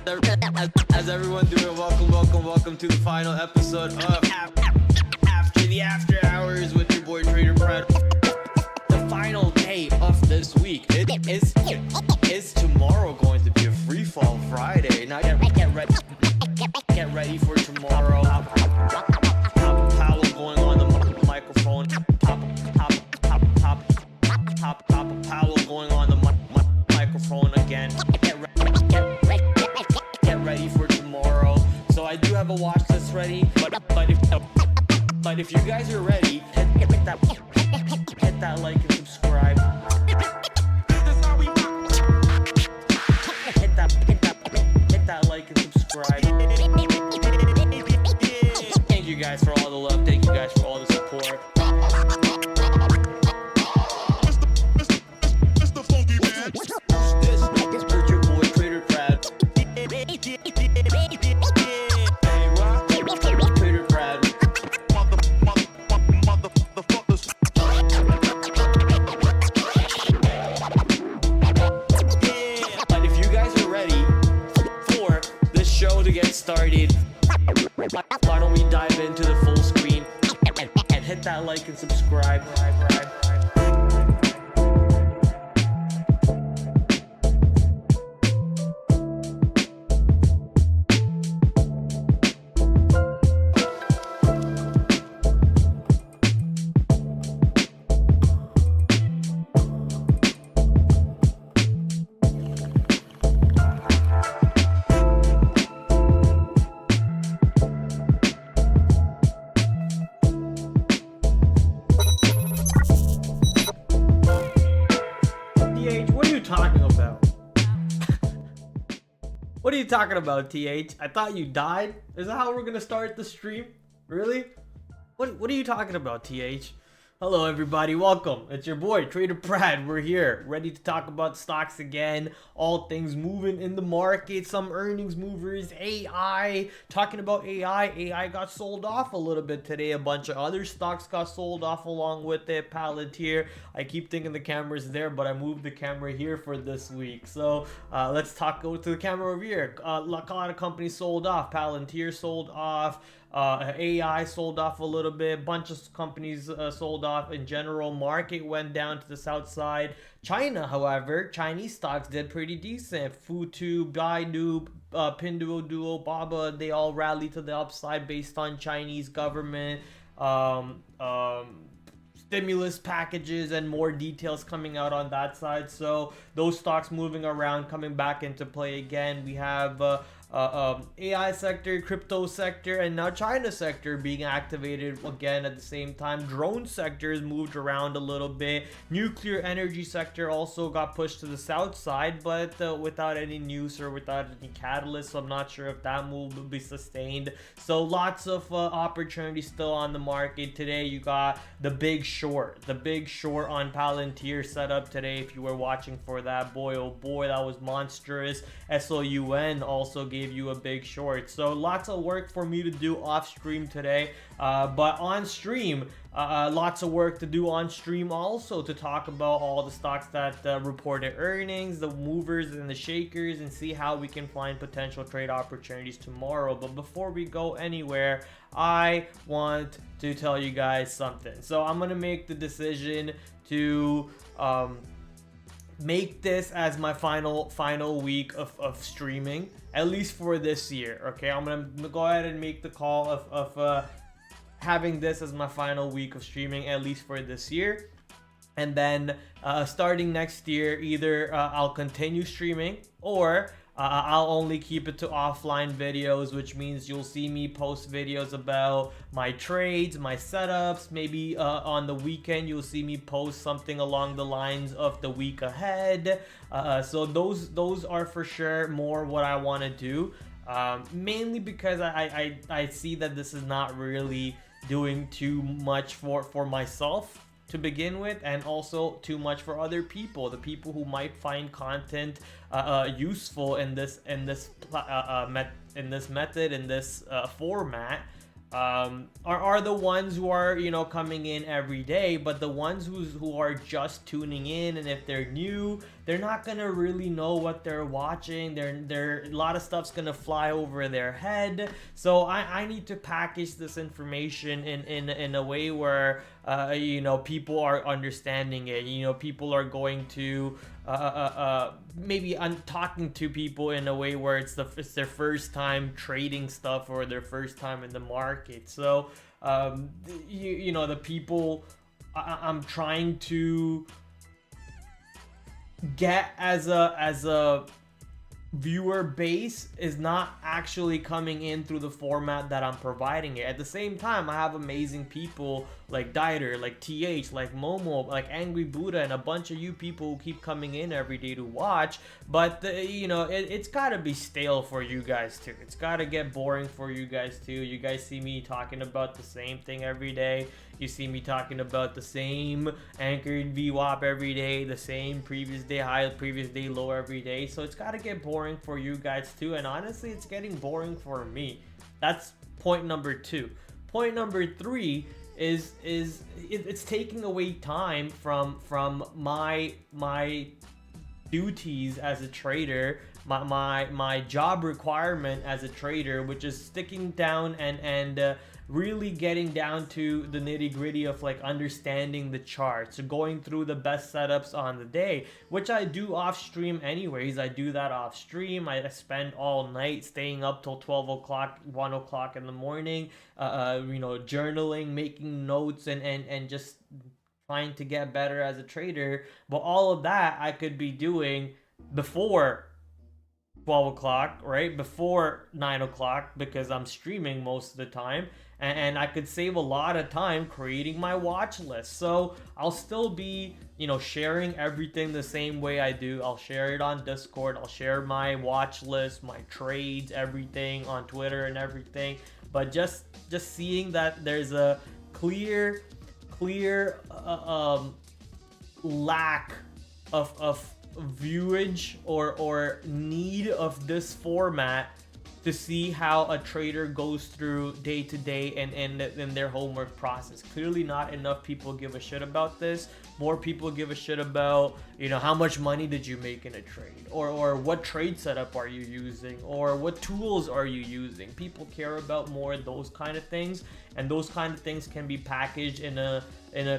How's everyone doing? Welcome to the final episode of After the After Hours with your boy TraderPrad. The final day of this week is tomorrow going to be a free fall Friday. Now get ready for tomorrow. Powell going on the microphone. Powell going on the microphone again. Get ready for tomorrow. So I do have a watch list ready, but if you guys are ready, hit that like and subscribe. Hit that like and subscribe. Thank you guys for all the love. Thank you guys for all the support. Started. Why don't we dive into the full screen and hit that like and subscribe. What are you talking about, TH? I thought you died? Is that how we're gonna start the stream? Really? What are you talking about, TH? Hello everybody, welcome. It's your boy TraderPrad. We're here, ready to talk about stocks again. All things moving in the market, some earnings movers, AI. Talking about AI got sold off a little bit today. A bunch of other stocks got sold off along with it. PLTR. I keep thinking the camera's there, but I moved the camera here for this week. So let's go to the camera over here. A lot of companies sold off. PLTR sold off. AI sold off a little bit. Bunch of companies sold off. In general, market went down to the south side. China, however, Chinese stocks did pretty decent. Futu, Baidu, Pinduoduo, Baba, they all rallied to the upside based on Chinese government stimulus packages and more details coming out on that side. So those stocks moving around, coming back into play again. We have AI sector, crypto sector, and now China sector being activated again at the same time. Drone sectors moved around a little bit. Nuclear energy sector also got pushed to the south side, but without any news or without any catalyst, so I'm not sure if that move will be sustained. So lots of opportunities still on the market today. You got the big short on Palantir set up today. If you were watching for that, boy oh boy, that was monstrous. SOUN also gave you a big short. So lots of work for me to do off stream today, but on stream lots of work to do on stream also, to talk about all the stocks that reported earnings, the movers and the shakers, and see how we can find potential trade opportunities tomorrow. But before we go anywhere, I want to tell you guys something. So I'm gonna make the decision to make this as my final week of streaming, at least for this year. Okay, I'm gonna go ahead and make the call of having this as my final week of streaming, at least for this year. And then starting next year, either I'll continue streaming, or I'll only keep it to offline videos, which means you'll see me post videos about my trades, my setups. Maybe on the weekend you'll see me post something along the lines of the week ahead. So those are for sure more what I want to do, mainly because I see that this is not really doing too much for myself to begin with, and also too much for other people, the people who might find content useful in this method, in this format. are the ones who are, you know, coming in every day. But the ones who are just tuning in, and if they're new, they're not gonna really know what they're watching. They're a lot of stuff's gonna fly over their head. So I need to package this information in a way where you know, people are understanding it. You know, people are going to maybe I'm talking to people in a way where it's their first time trading stuff, or their first time in the market. So you know, the people I'm trying to get as a viewer base is not actually coming in through the format that I'm providing it. At the same time, I have amazing people like Dieter, like TH, like Momo, like Angry Buddha, and a bunch of you people who keep coming in every day to watch. But you know, it's gotta be stale for you guys too. It's gotta get boring for you guys too. You guys see me talking about the same thing every day. You see me talking about the same anchored VWAP every day, the same previous day high, previous day low every day. So it's gotta get boring for you guys too. And honestly, it's getting boring for me. That's point number 2. Point number 3 is it's taking away time from my duties as a trader, my job requirement as a trader, which is sticking down and really getting down to the nitty-gritty of like understanding the charts, so going through the best setups on the day, which I do off stream anyways. I do that off stream. I spend all night staying up till 12 o'clock, 1 o'clock in the morning, you know, journaling, making notes, and just trying to get better as a trader. But all of that I could be doing before 12 o'clock, right? Before 9 o'clock, because I'm streaming most of the time. And I could save a lot of time creating my watch list. So I'll still be, you know, sharing everything the same way I do. I'll share it on Discord. I'll share my watch list, my trades, everything on Twitter and everything. But just seeing that there's a clear lack of viewage or need of this format to see how a trader goes through day to day and in their homework process. Clearly not enough people give a shit about this. More people give a shit about, you know, how much money did you make in a trade, or what trade setup are you using, or what tools are you using. People care about more those kind of things, and those kind of things can be packaged in a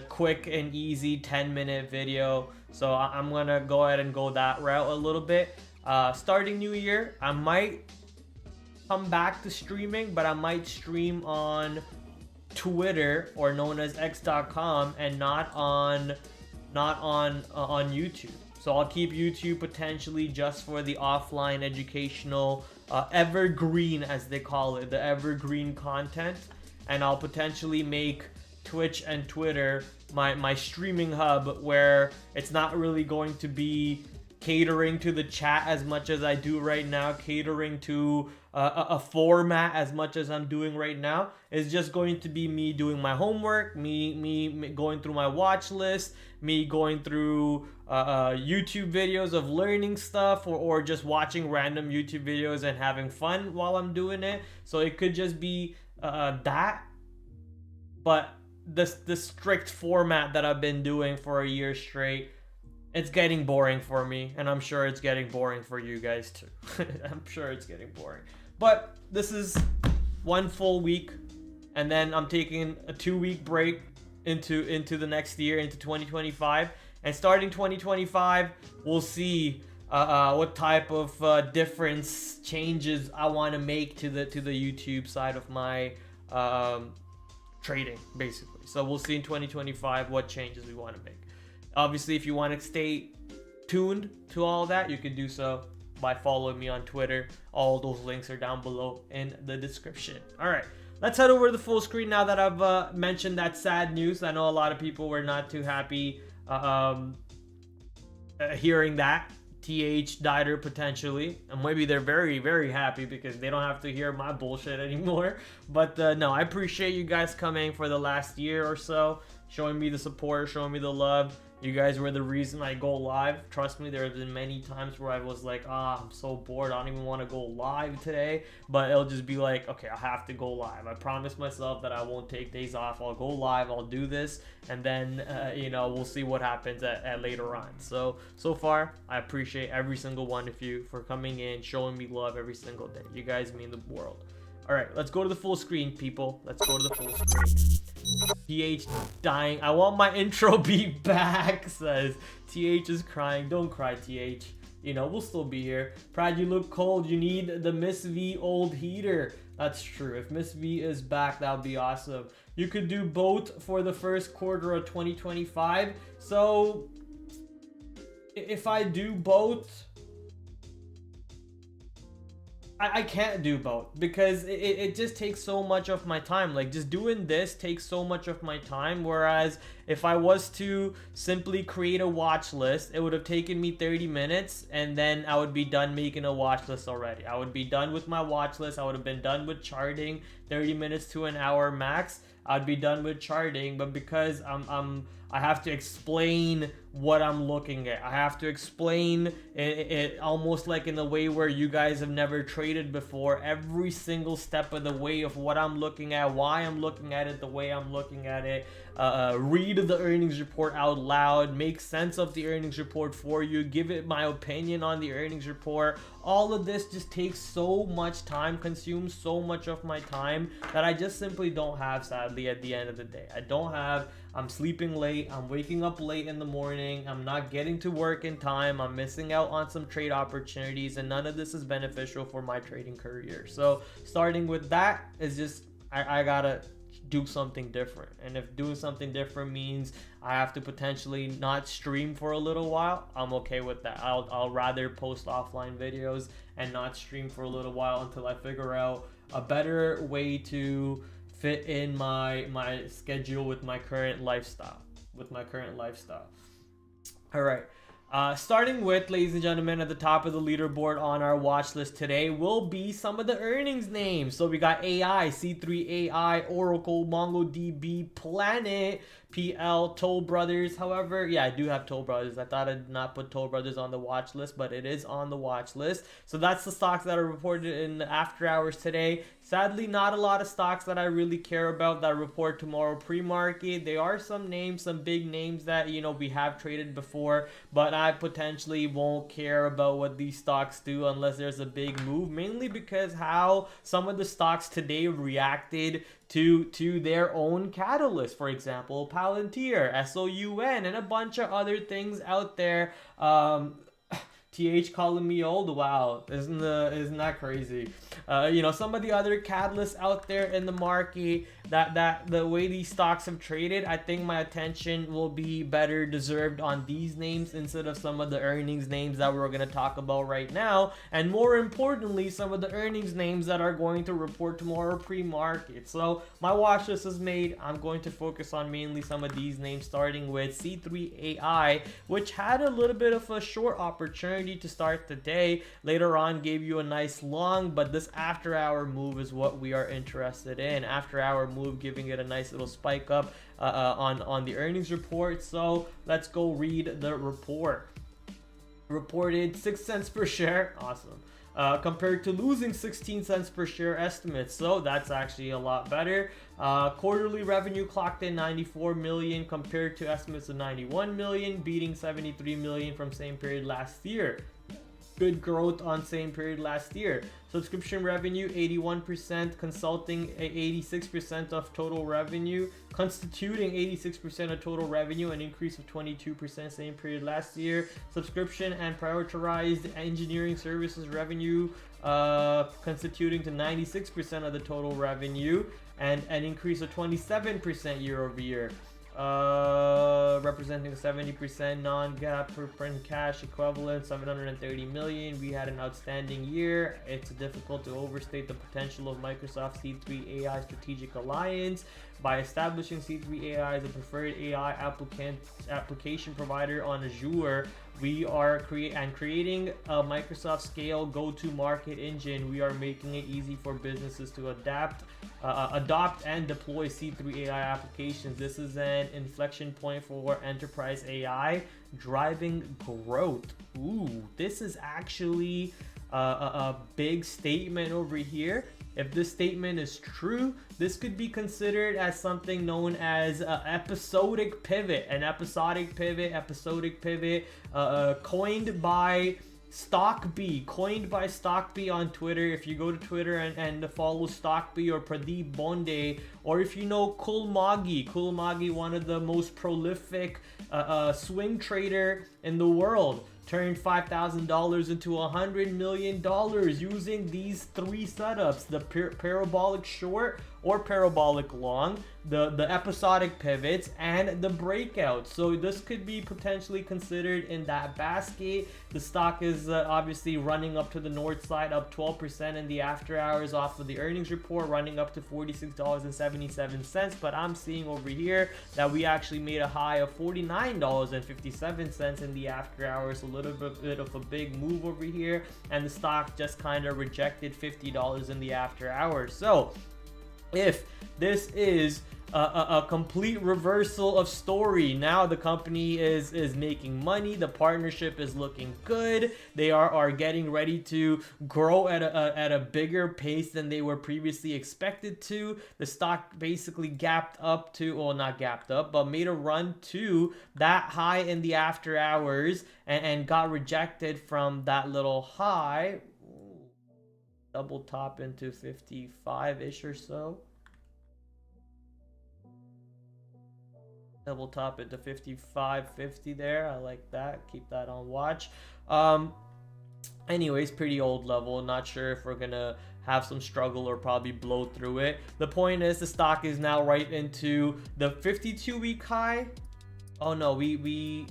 quick and easy 10-minute video. So I'm gonna go ahead and go that route a little bit. Starting new year, I might come back to streaming, but I might stream on Twitter, or known as x.com, and not on YouTube. So I'll keep YouTube potentially just for the offline educational evergreen, as they call it, the evergreen content. And I'll potentially make Twitch and Twitter my streaming hub, where it's not really going to be catering to the chat as much as I do right now, catering to a format as much as I'm doing right now. It's just going to be me doing my homework, me going through my watch list, me going through YouTube videos of learning stuff, or just watching random YouTube videos and having fun while I'm doing it. So it could just be that. But the strict format that I've been doing for a year straight, it's getting boring for me, and I'm sure it's getting boring for you guys too. I'm sure it's getting boring. But this is one full week, and then I'm taking a 2-week break into the next year, into 2025. And starting 2025, we'll see what type of difference changes I want to make to the YouTube side of my trading, basically. So we'll see in 2025 what changes we want to make. Obviously, if you want to stay tuned to all that, you can do so by following me on Twitter. All those links are down below in the description. All right, let's head over to the full screen now that I've mentioned that sad news. I know a lot of people were not too happy hearing that. TH Dieter potentially, and maybe they're very, very happy because they don't have to hear my bullshit anymore. But no, I appreciate you guys coming for the last year or so, showing me the support, showing me the love. You guys were the reason I go live. Trust me, there have been many times where I was like, I'm so bored, I don't even want to go live today. But it'll just be like, okay, I have to go live. I promise myself that I won't take days off. I'll go live, I'll do this, and then we'll see what happens at later on. So far, I appreciate every single one of you for coming in, showing me love every single day. You guys mean the world. All right, let's go to the full screen, people. Let's go to the full screen. TH dying. I want my intro beat back, says TH is crying. Don't cry, TH. We'll still be here. Prad, you look cold. You need the Miss V old heater. That's true. If Miss V is back, that would be awesome. You could do both for the first quarter of 2025. So if I do both, I can't do both because it just takes so much of my time. Like, just doing this takes so much of my time, whereas if I was to simply create a watch list, it would have taken me 30 minutes and then I would be done making a watch list already. I would be done with my watch list. I would have been done with charting, 30 minutes to an hour max. I'd be done with charting, but because I have to explain what I'm looking at. I have to explain it almost like in a way where you guys have never traded before. Every single step of the way of what I'm looking at, why I'm looking at it the way I'm looking at it. Read the earnings report out loud, make sense of the earnings report for you, give it my opinion on the earnings report. All of this just takes so much time, consumes so much of my time that I just simply don't have, sadly, at the end of the day. I don't have. I'm sleeping late, I'm waking up late in the morning, I'm not getting to work in time, I'm missing out on some trade opportunities, and none of this is beneficial for my trading career. So starting with that is just, I gotta do something different. And if doing something different means I have to potentially not stream for a little while, I'm okay with that. I'll rather post offline videos and not stream for a little while until I figure out a better way to fit in my schedule with my current lifestyle. All right. Starting with, ladies and gentlemen, at the top of the leaderboard on our watch list today will be some of the earnings names. So we got AI, C3 AI, Oracle, MongoDB, Planet, PL, Toll Brothers. However, yeah, I do have Toll Brothers. I thought I did not put Toll Brothers on the watch list, but it is on the watch list. So that's the stocks that are reported in the after hours today. Sadly, not a lot of stocks that I really care about that report tomorrow pre-market. There are some names, some big names that, we have traded before, but I potentially won't care about what these stocks do unless there's a big move, mainly because how some of the stocks today reacted to their own catalyst. For example, PLTR, SOUN, and a bunch of other things out there. TH calling me old. Wow, isn't that crazy? Some of the other catalysts out there in the market that the way these stocks have traded, I think my attention will be better deserved on these names instead of some of the earnings names that we're going to talk about right now, and more importantly, some of the earnings names that are going to report tomorrow pre-market. So my watch list is made. I'm going to focus on mainly some of these names, starting with C3 AI, which had a little bit of a short opportunity to start the day. Later on gave you a nice long, but this after hour move is what we are interested in. After hour move giving it a nice little spike up on the earnings report. So let's go read the report. Reported 6 cents per share. Awesome. Compared to losing 16 cents per share estimates, so that's actually a lot better. Quarterly revenue clocked in 94 million compared to estimates of 91 million, beating 73 million from same period last year. Good growth on same period last year. Subscription revenue 81%, consulting 86% of total revenue, constituting 86% of total revenue, an increase of 22% same period last year. Subscription and prioritized engineering services revenue constituting to 96% of the total revenue, and an increase of 27% year over year. Representing 70% non-GAAP per print cash equivalent, 730 million. We had an outstanding year. It's difficult to overstate the potential of Microsoft C3 AI strategic alliance by establishing C3 AI as a preferred AI application provider on Azure. We are creating a Microsoft scale go-to-market engine. We are making it easy for businesses to adopt and deploy C3 AI applications. This is an inflection point for enterprise AI, driving growth. Ooh, this is actually a big statement over here. If this statement is true, this could be considered as something known as an episodic pivot. An episodic pivot, coined by Stockbee on Twitter. If you go to Twitter and follow Stockbee or Pradeep Bonde, or if you know Kulmagi, one of the most prolific swing trader in the world, turned $5,000 into $100 million using these three setups: the parabolic short or parabolic long, the episodic pivots, and the breakouts. So this could be potentially considered in that basket. The stock is obviously running up to the north side, up 12% in the after hours off of the earnings report, running up to $46.77. But I'm seeing over here that we actually made a high of $49.57 in the after hours. A little bit of a big move over here, and the stock just kind of rejected $50 in the after hours. So if this is a complete reversal of story, now the company is making money, the partnership is looking good, they are getting ready to grow at a bigger pace than they were previously expected to. The stock basically gapped up to, well, not gapped up, but made a run to that high in the after hours and got rejected from that little high. Double top into 55-ish or so. Double top into 55.50 there. I like that. Keep that on watch. Anyways, pretty old level. Not sure if we're gonna have some struggle or probably blow through it. The point is, the stock is now right into the 52-week high. Oh no, we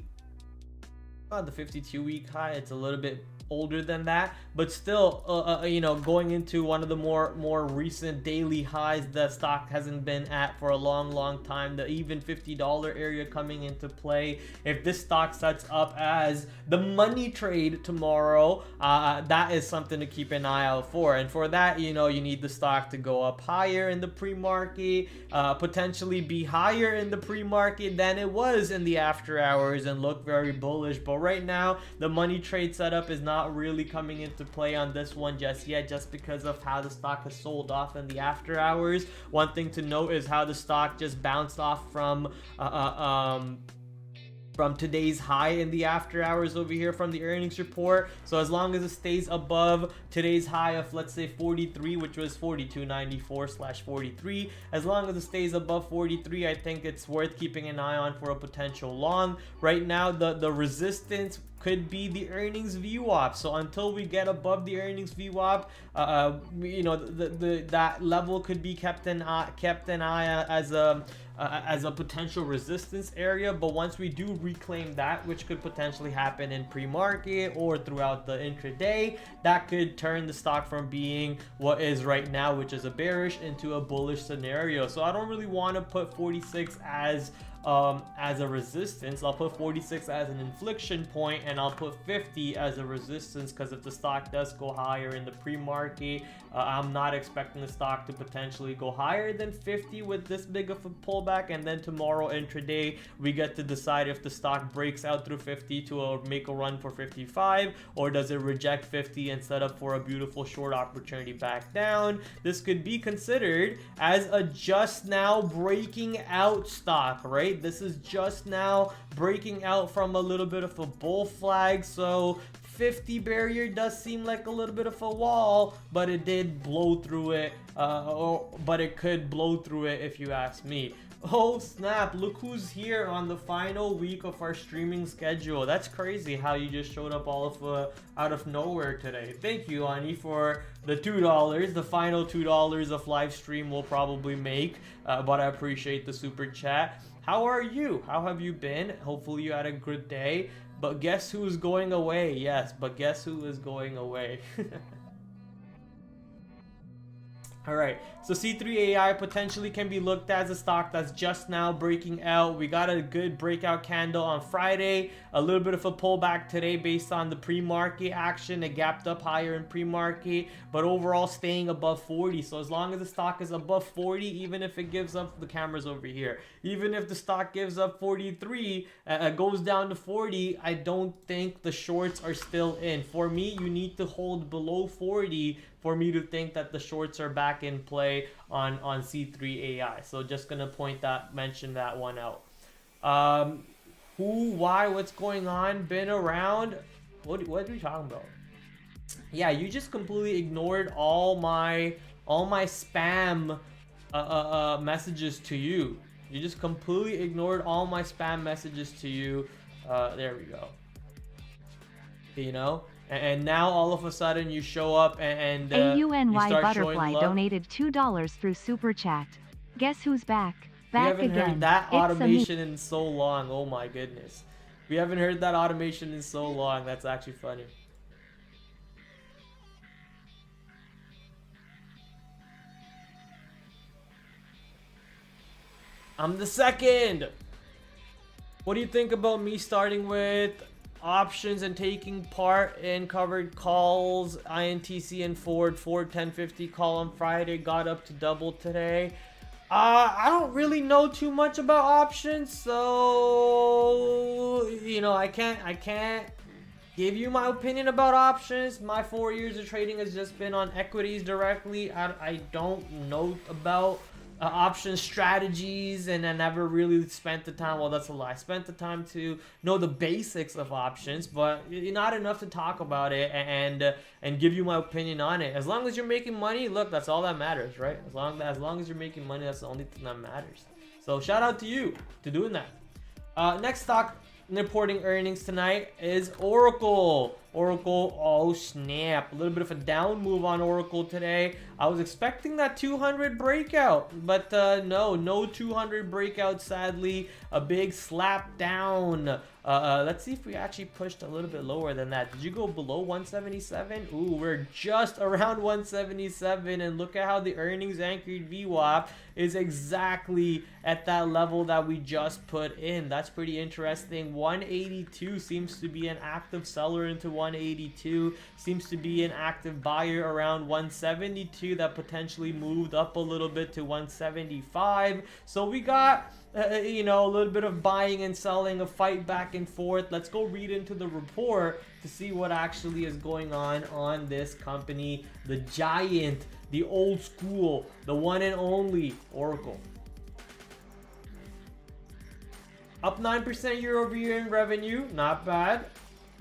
on the 52-week high. It's a little bit older than that, but still you know, going into one of the more recent daily highs the stock hasn't been at for a long time. The even $50 area coming into play. If this stock sets up as the money trade tomorrow, that is something to keep an eye out for. And for that, you know, you need the stock to go up higher in the pre-market, potentially be higher in the pre-market than it was in the after hours, and look very bullish. But right now, the money trade setup is not really coming into play on this one just yet, just because of how the stock has sold off in the after hours. One thing to note is how the stock just bounced off from today's high in the after hours over here from the earnings report. So as long as it stays above today's high of, let's say, 43, which was 42.94/43, as long as it stays above 43, I think it's worth keeping an eye on for a potential long. Right now, the resistance could be the earnings VWAP. So until we get above the earnings VWAP, you know, that level could be kept an eye as a potential resistance area. But once we do reclaim that, which could potentially happen in pre-market or throughout the intraday, that could turn the stock from being what is right now, which is a bearish, into a bullish scenario. So I don't really want to put 46 as a resistance. I'll put 46 as an inflection point, and I'll put 50 as a resistance, because if the stock does go higher in the pre-market, I'm not expecting the stock to potentially go higher than 50 with this big of a pullback. And then tomorrow intraday, we get to decide if the stock breaks out through 50 to make a run for 55, or does it reject 50 and set up for a beautiful short opportunity back down. This could be considered as a just now breaking out stock, right? This is just now breaking out from a little bit of a bull flag. So 50 barrier does seem like a little bit of a wall, but it did blow through it, but it could blow through it if you ask me. Oh snap, look who's here on the final week of our streaming schedule. That's crazy how you just showed up all of out of nowhere today. Thank you, Ani, for the $2. The final $2 of live stream we'll probably make, but I appreciate the super chat. How are you? How have you been? Hopefully you had a good day. But guess who's going away? Yes, but guess who is going away? All right, so C3 AI potentially can be looked at as a stock that's just now breaking out. We got a good breakout candle on Friday, a little bit of a pullback today based on the pre-market action. It gapped up higher in pre-market, but overall staying above 40. So as long as the stock is above 40, even if it gives up, the camera's over here, even if the stock gives up 43, goes down to 40, I don't think the shorts are still in. For me, you need to hold below 40 for me to think that the shorts are back in play on C3 AI. So just gonna mention that one out. Who, why, what's going on? Been around? What are we talking about? Yeah, you just completely ignored all my spam messages to you. You just completely ignored all my spam messages to you. There we go. You know. And now all of a sudden you show up and AUNY Butterfly donated $2 through Super Chat. Guess who's back? Back again. We haven't heard that automation in so long. Oh my goodness. We haven't heard that automation in so long. That's actually funny. I'm the second. What do you think about me starting with options and taking part in covered calls? INTC and Ford 1050 call on Friday got up to double today. I don't really know too much about options, so you know, I can't give you my opinion about options. My 4 years of trading has just been on equities directly. I don't know about option strategies, and I never really spent the time. Well, that's a lie. I spent the time to know the basics of options, but not enough to talk about it and give you my opinion on it. As long as you're making money, look, that's all that matters, right? As long as you're making money, that's the only thing that matters. So shout out to you to doing that. Next stock reporting earnings tonight is Oracle. Oracle, oh snap, a little bit of a down move on Oracle today. I was expecting that 200 breakout, but no 200 breakout, sadly. A big slap down. Let's see if we actually pushed a little bit lower than that. Did you go below 177? Ooh, we're just around 177, and look at how the earnings anchored VWAP is exactly at that level that we just put in. That's pretty interesting. 182 seems to be an active seller into 182, seems to be an active buyer around 172 that potentially moved up a little bit to 175. So we got you know, a little bit of buying and selling, a fight back and forth. Let's go read into the report to see what actually is going on this company, the giant, the old school, the one and only Oracle. Up 9% year over year in revenue, not bad.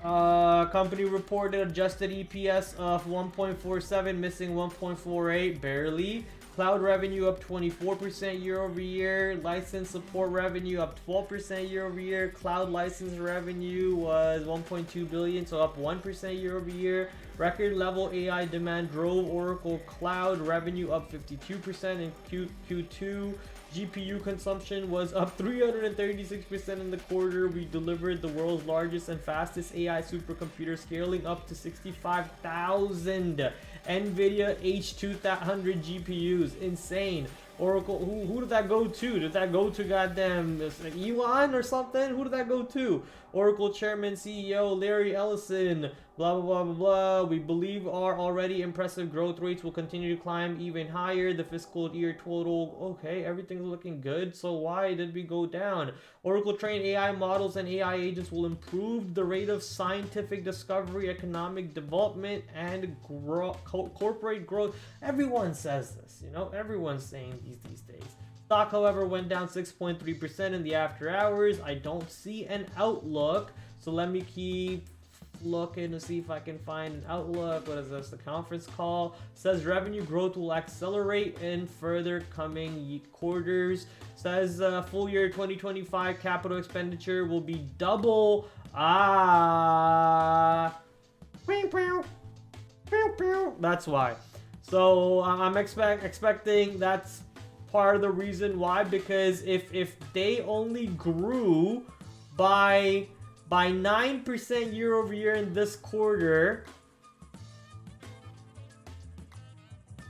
Company reported adjusted EPS of 1.47, missing 1.48, barely. Cloud revenue up 24% year over year. License support revenue up 12% year over year. Cloud license revenue was 1.2 billion, so up 1% year over year. Record level AI demand drove Oracle Cloud revenue up 52% in Q2. GPU consumption was up 336% in the quarter. We delivered the world's largest and fastest AI supercomputer, scaling up to 65,000 NVIDIA H200 GPUs. Insane. Oracle, who did that go to? Did that go to goddamn Elon or something? Who did that go to? Oracle Chairman CEO Larry Ellison, blah, blah, blah, blah, blah. We believe our already impressive growth rates will continue to climb even higher. The fiscal year total, okay, everything's looking good. So why did we go down? Oracle trained AI models and AI agents will improve the rate of scientific discovery, economic development, and corporate growth. Everyone says this, you know, everyone's saying these days. Stock, however, went down 6.3% in the after hours. I don't see an outlook, so let me keep looking to see if I can find an outlook. What is this? The conference call says revenue growth will accelerate in further coming quarters. Says full year 2025 capital expenditure will be double. That's why. So I'm expecting that's part of the reason why, because if they only grew by 9% year over year in this quarter,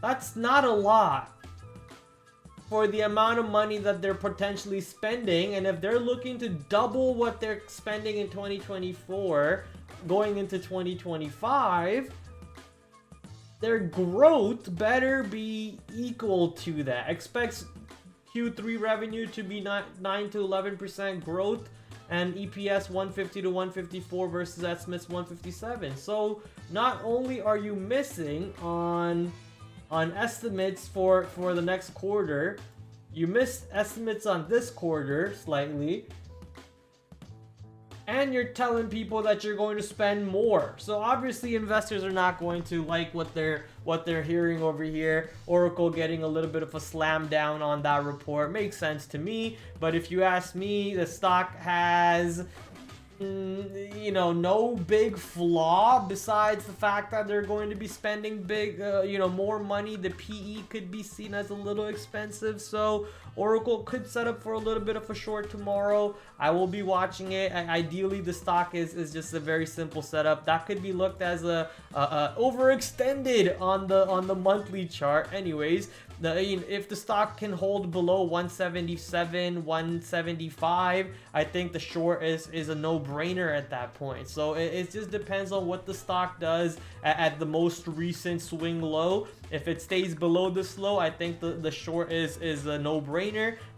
That's not a lot for the amount of money that they're potentially spending. And if they're looking to double what they're spending in 2024 going into 2025, their growth better be equal to that. Expects Q3 revenue to be 9 to 11% growth, and EPS 150 to 154 versus estimates 157. So not only are you missing on estimates for the next quarter, you missed estimates on this quarter slightly, and you're telling people that you're going to spend more. So obviously investors are not going to like what they're hearing over here. Oracle getting a little bit of a slam down on that report makes sense to me, but if you ask me, the stock has no big flaw besides the fact that they're going to be spending big, more money. The PE could be seen as a little expensive, so Oracle could set up for a little bit of a short tomorrow. I will be watching it. Ideally, the stock is just a very simple setup that could be looked as a overextended on the monthly chart. Anyways, if the stock can hold below 177, 175, I think the short is a no-brainer at that point. So it just depends on what the stock does at the most recent swing low. If it stays below this low, I think the short is a no-brainer.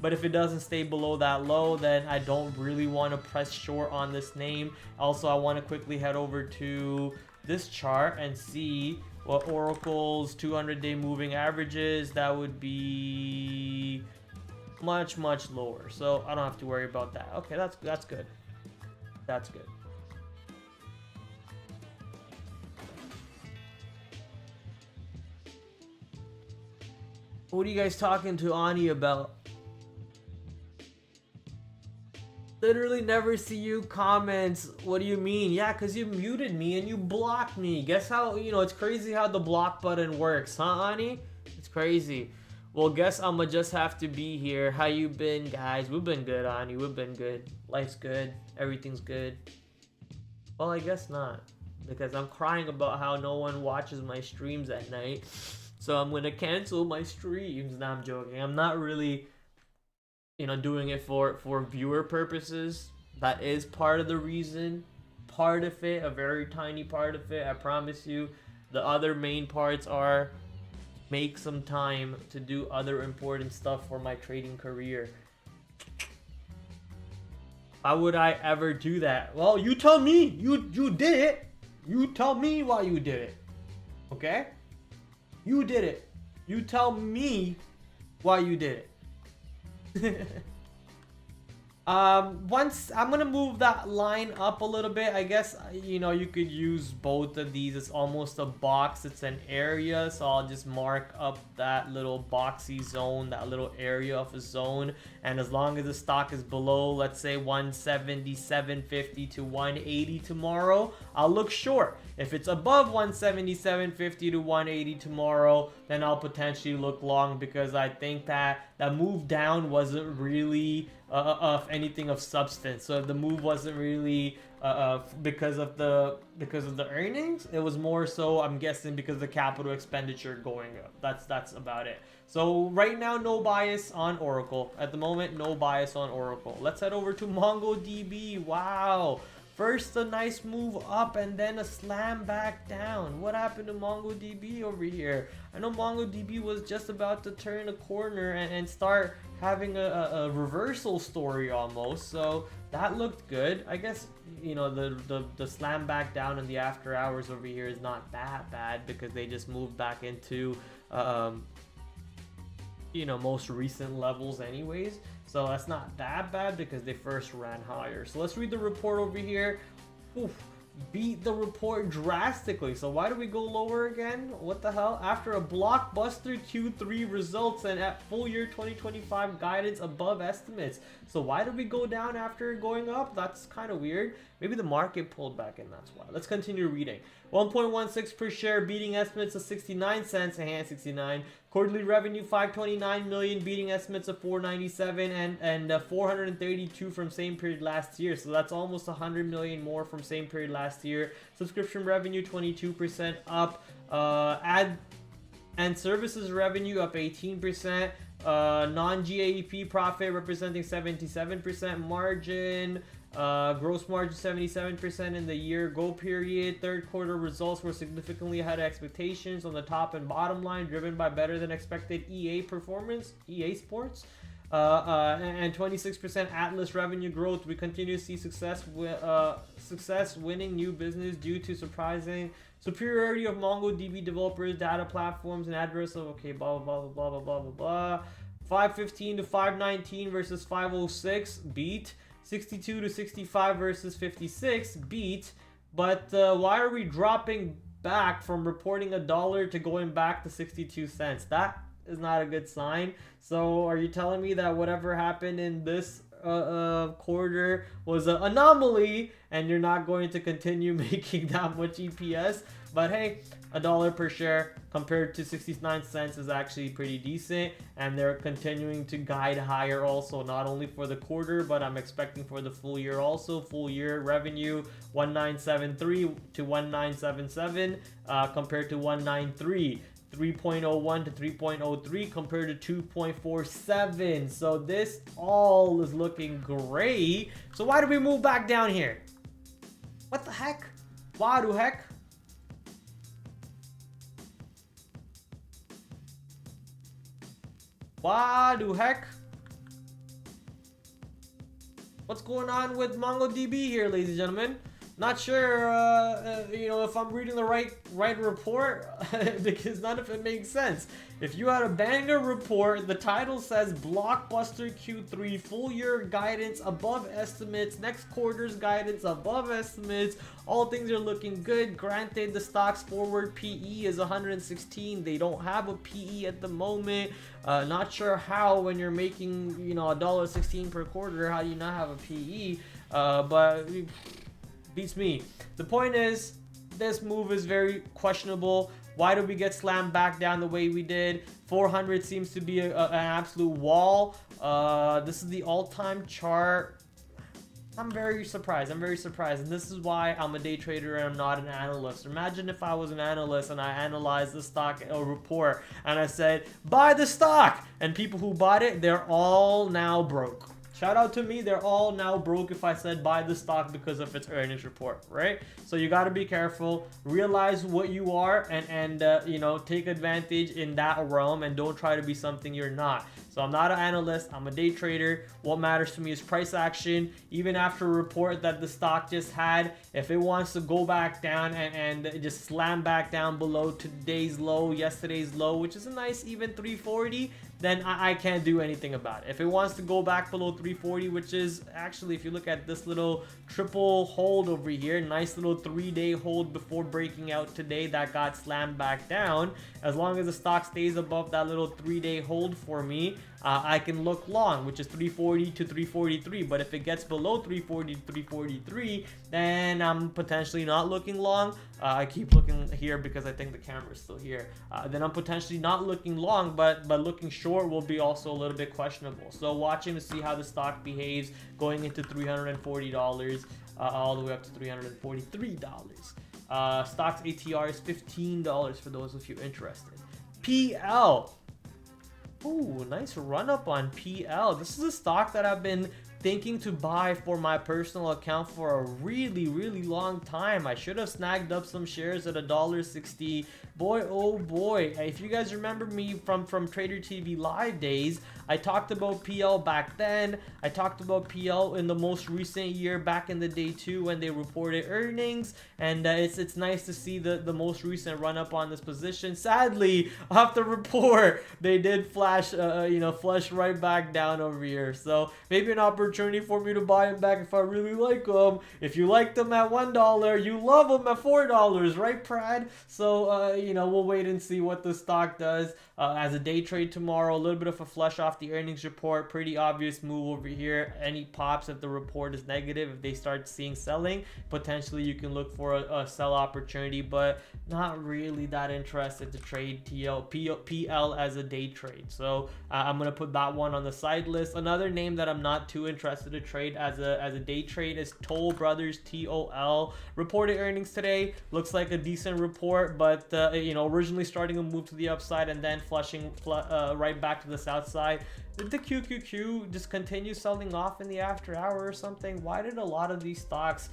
But if it doesn't stay below that low, then I don't really want to press short on this name. Also, I want to quickly head over to this chart and see what Oracle's 200-day moving averages. That would be much lower, so I don't have to worry about that. Okay, that's good. That's good. What are you guys talking to Ani about? Literally never see you comments. What do you mean? Yeah, because you muted me and you blocked me. Guess how, it's crazy how the block button works, huh, Ani? It's crazy. Well, guess I'ma just have to be here. How you been, guys? We've been good, Ani. We've been good. Life's good. Everything's good. Well, I guess not, because I'm crying about how no one watches my streams at night. So I'm gonna cancel my streams. Nah, I'm joking. I'm not really doing it for viewer purposes. That is part of the reason, part of it, a very tiny part of it, I promise you. The other main parts are make some time to do other important stuff for my trading career. Why would I ever do that? Well, you tell me. You did it. You tell me why you did it. Okay? You did it. You tell me why you did it. Once I'm gonna move that line up a little bit. I guess you could use both of these. It's almost a box, it's an area, so I'll just mark up that little boxy zone, that little area of a zone, and as long as the stock is below, let's say 177.50 to 180 tomorrow, I'll look short. If it's above 177.50 to 180 tomorrow, then I'll potentially look long, because I think that move down wasn't really of anything of substance. So the move wasn't really because of the earnings. It was more so, I'm guessing, because of the capital expenditure going up. That's about it. So right now, no bias on Oracle. At the moment, no bias on Oracle. Let's head over to MongoDB. Wow. First a nice move up and then a slam back down. What happened to MongoDB over here? I know MongoDB was just about to turn a corner and start having a reversal story almost. So that looked good. I guess, the slam back down in the after hours over here is not that bad, because they just moved back into most recent levels anyways. So that's not that bad, because they first ran higher. So let's read the report over here. Oof, beat the report drastically. So why do we go lower again? What the hell? After a blockbuster Q3 results and at full year 2025 guidance above estimates. So why did we go down after going up? That's kind of weird. Maybe the market pulled back in, that's why. Let's continue reading. 1.16 per share, beating estimates of 69 cents, and 69. Quarterly revenue 529 million, beating estimates of 497 and 432 from same period last year. So that's almost 100 million more from same period last year. Subscription revenue 22% up. And services revenue up 18%. Non-GAAP profit representing 77% margin. Gross margin 77% in the year ago period. Third quarter results were significantly ahead of expectations on the top and bottom line, driven by better than expected EA performance, EA Sports. And 26% Atlas revenue growth. We continue to see success winning new business due to surprising superiority of MongoDB developers, data platforms, and address of blah blah blah blah blah blah blah blah. 515 to 519 versus 506 beat. 62 to 65 versus 56 beat. But why are we dropping back from reporting $1 to going back to 62 cents? That is not a good sign. So are you telling me that whatever happened in this quarter was an anomaly and you're not going to continue making that much EPS? But hey, $1 per share compared to 69 cents is actually pretty decent, and they're continuing to guide higher also, not only for the quarter, but I'm expecting for the full year also. Full year revenue 1973 to 1977 compared to 193. 3.01 to 3.03 compared to 2.47. So this all is looking great. So why do we move back down here? What the heck? Why the heck? Why the heck? What's going on with MongoDB here, ladies and gentlemen? Not sure, if I'm reading the right report because none of it makes sense. If you had a banger report, the title says Blockbuster Q3 full year guidance above estimates, next quarter's guidance above estimates. All things are looking good. Granted, the stock's forward PE is 116. They don't have a PE at the moment. Not sure how when you're making $1.16 per quarter, how do you not have a PE? But beats me. The point is, this move is very questionable. Why did we get slammed back down the way we did? 400 seems to be an absolute wall. This is the all-time chart. I'm very surprised. And this is why I'm a day trader and I'm not an analyst. Imagine if I was an analyst and I analyzed the stock report and I said, buy the stock. And people who bought it, they're all now broke. Shout out to me, they're all now broke if I said buy the stock because of its earnings report, right? So you got to be careful, realize what you are, and take advantage in that realm, and don't try to be something you're not. So I'm not an analyst, I'm a day trader. What matters to me is price action. Even after a report that the stock just had, if it wants to go back down and just slam back down below today's low, yesterday's low, which is a nice even 340, then I can't do anything about it. If it wants to go back below 340, which is actually, if you look at this little triple hold over here, nice little 3-day hold before breaking out today that got slammed back down. As long as the stock stays above that little 3-day hold for me, I can look long, which is 340 to 343. But if it gets below 340 to 343, then I'm potentially not looking long. I keep looking here because I think the camera is still here. Then I'm potentially not looking long, but looking short will be also a little bit questionable. So watching to see how the stock behaves going into $340 all the way up to $343. Stock's ATR is $15 for those of you interested. PL. Ooh, nice run up on PL. This is a stock that I've been thinking to buy for my personal account for a really long time. I should have snagged up some shares at $1.60. Boy, oh boy. If you guys remember me from Trader TV live days, I talked about PL back then. I talked about PL in the most recent year back in the day too when they reported earnings, and it's nice to see the most recent run up on this position. Sadly, off the report, they did flush right back down over here. So maybe an opportunity for me to buy them back if I really like them. If you like them at $1, you love them at $4, right, Prad? So we'll wait and see what the stock does. as a day trade tomorrow. A little bit of a flush off the earnings report. Pretty obvious move over here. Any pops if the report is negative, if they start seeing selling, potentially you can look for a sell opportunity, but not really that interested to trade PL as a day trade. So I'm gonna put that one on the side list. Another name that I'm not too interested to trade as a day trade is Toll Brothers, TOL. Reported earnings today, looks like a decent report, but you know, originally starting a move to the upside and then flushing right back to the south side. Did the QQQ just continue selling off in the after hour or something? Why did a lot of these stocks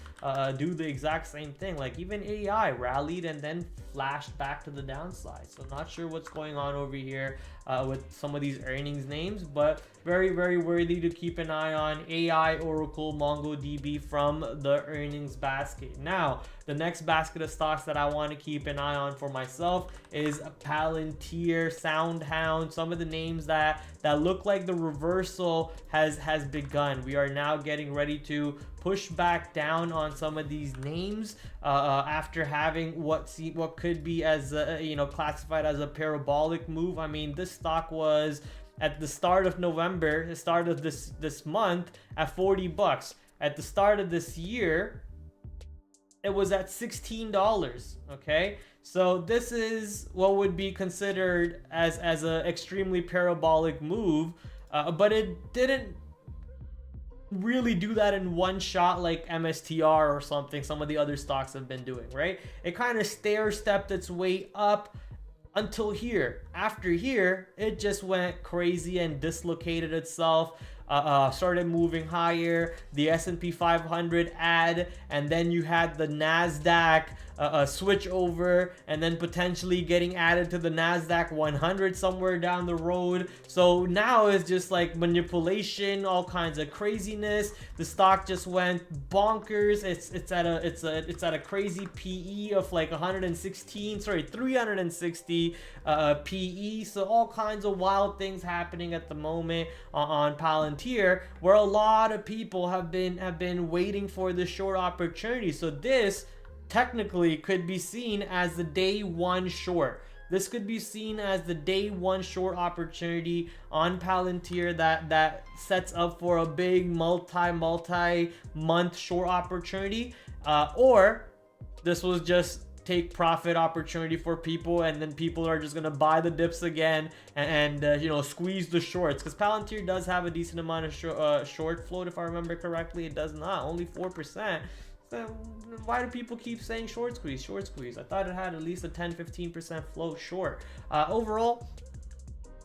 do the exact same thing? Like even AI rallied and then flashed back to the downside. So not sure what's going on over here with some of these earnings names, but very, very worthy to keep an eye on. AI, Oracle, MongoDB from the earnings basket. Now, the next basket of stocks that I want to keep an eye on for myself is Palantir, SoundHound, some of the names that look like the reversal has begun. We are now getting ready to push back down on some of these names after having what could be as you know, classified as a parabolic move. I mean, this stock was at the start of November, the start of this month, at 40 bucks. At the start of this year, it was at $16. Okay, so this is what would be considered as an extremely parabolic move, but it didn't really do that in one shot like MSTR or something some of the other stocks have been doing, right? It kind of stair-stepped its way up until here. After here, it just went crazy and dislocated itself, started moving higher, the S&P 500 add, and then you had the NASDAQ switch over, and then potentially getting added to the NASDAQ 100 somewhere down the road. So now it's just like manipulation, all kinds of craziness. The stock just went bonkers. It's at a crazy PE of like 360 PE. So all kinds of wild things happening at the moment on Palantir, where a lot of people have been waiting for the short opportunity. So this technically could be seen as the day one short. This could be seen as the day one short opportunity on Palantir that sets up for a big multi-month short opportunity, or this was just take profit opportunity for people, and then people are just gonna buy the dips again and you know, squeeze the shorts, because Palantir does have a decent amount of short float, if I remember correctly. It does not, only 4%. So why do people keep saying short squeeze, short squeeze? I thought it had at least a 10-15% float short. Overall,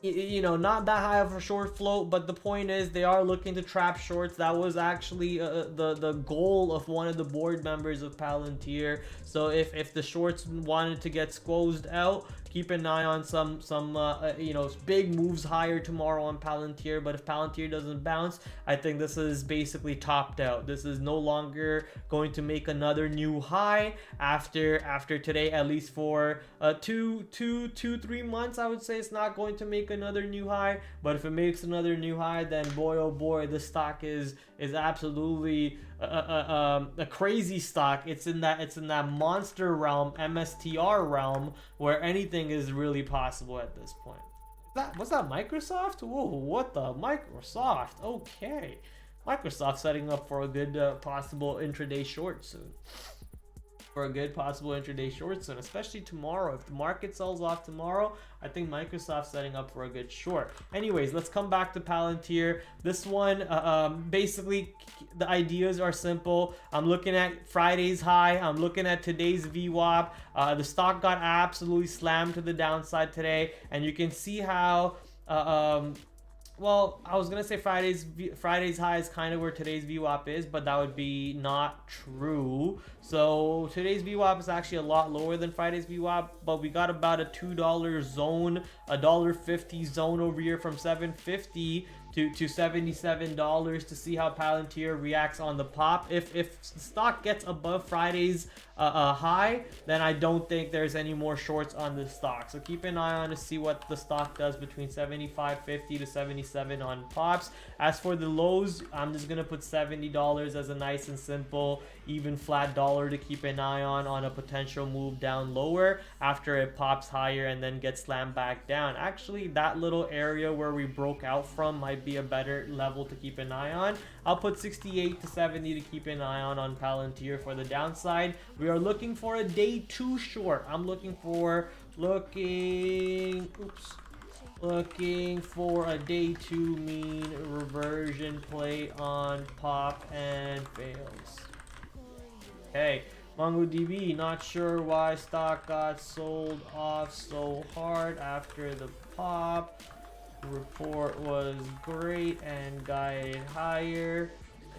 you know, not that high of a short float, but the point is they are looking to trap shorts. That was actually the goal of one of the board members of Palantir. So if the shorts wanted to get squeezed out, keep an eye on some you know, big moves higher tomorrow on Palantir. But if Palantir doesn't bounce, I think this is basically topped out. This is no longer going to make another new high after today, at least for 3 months. I would say it's not going to make another new high. But if it makes another new high, then boy oh boy, this stock is absolutely a crazy stock. It's in that monster realm, MSTR realm, where anything is really possible at this point. Was that Microsoft? Whoa, what the Microsoft? Okay, Microsoft setting up for a good possible intraday short soon. Especially tomorrow. If the market sells off tomorrow, I think Microsoft's setting up for a good short. Anyways, let's come back to Palantir. This one, basically, the ideas are simple. I'm looking at Friday's high. I'm looking at today's VWAP. The stock got absolutely slammed to the downside today, and you can see how well, I was gonna say Friday's high is kind of where today's VWAP is, but that would be not true. So today's VWAP is actually a lot lower than Friday's VWAP, but we got about a $2 zone, a $1.50 zone over here from $7.50 to $77 to see how Palantir reacts on the pop. If the stock gets above Friday's high, then I don't think there's any more shorts on this stock. So keep an eye on to see what the stock does between $75.50 to $77 on pops. As for the lows, I'm just gonna put $70 as a nice and simple even flat dollar to keep an eye on a potential move down lower after it pops higher and then gets slammed back down. down. Actually, that little area where we broke out from might be a better level to keep an eye on. I'll put 68 to 70 to keep an eye on Palantir for the downside. We are looking for a day 2 short. I'm looking for a day 2 mean reversion play on pop and fails. Okay, MongoDB, not sure why stock got sold off so hard after the pop. Report was great and guided higher.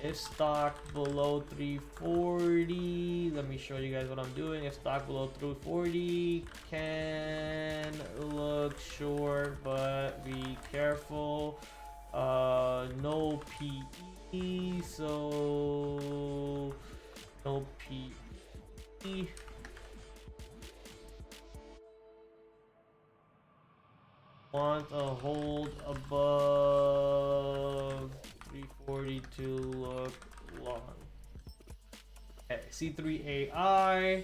If stock below 340, let me show you guys what I'm doing. If stock below 340, can look short, but be careful. No PE, so no PE. Want a hold above 340 to look long. Okay, C3AI.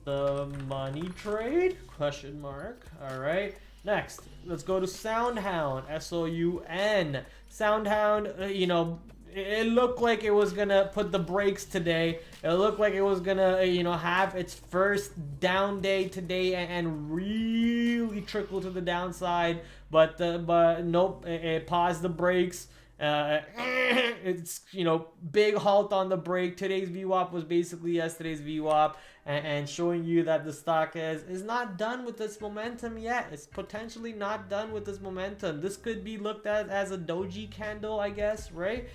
The money trade? Question mark. Alright. Next, let's go to Soundhound. SOUN. Soundhound, you know, it looked like it was gonna put the brakes today. It looked like it was gonna, you know, have its first down day today and really trickle to the downside. But nope, it paused the brakes. It's, you know, big halt on the break. Today's VWAP was basically yesterday's VWAP, and showing you that the stock is not done with this momentum yet. It's potentially not done with this momentum. This could be looked at as a doji candle, I guess, right?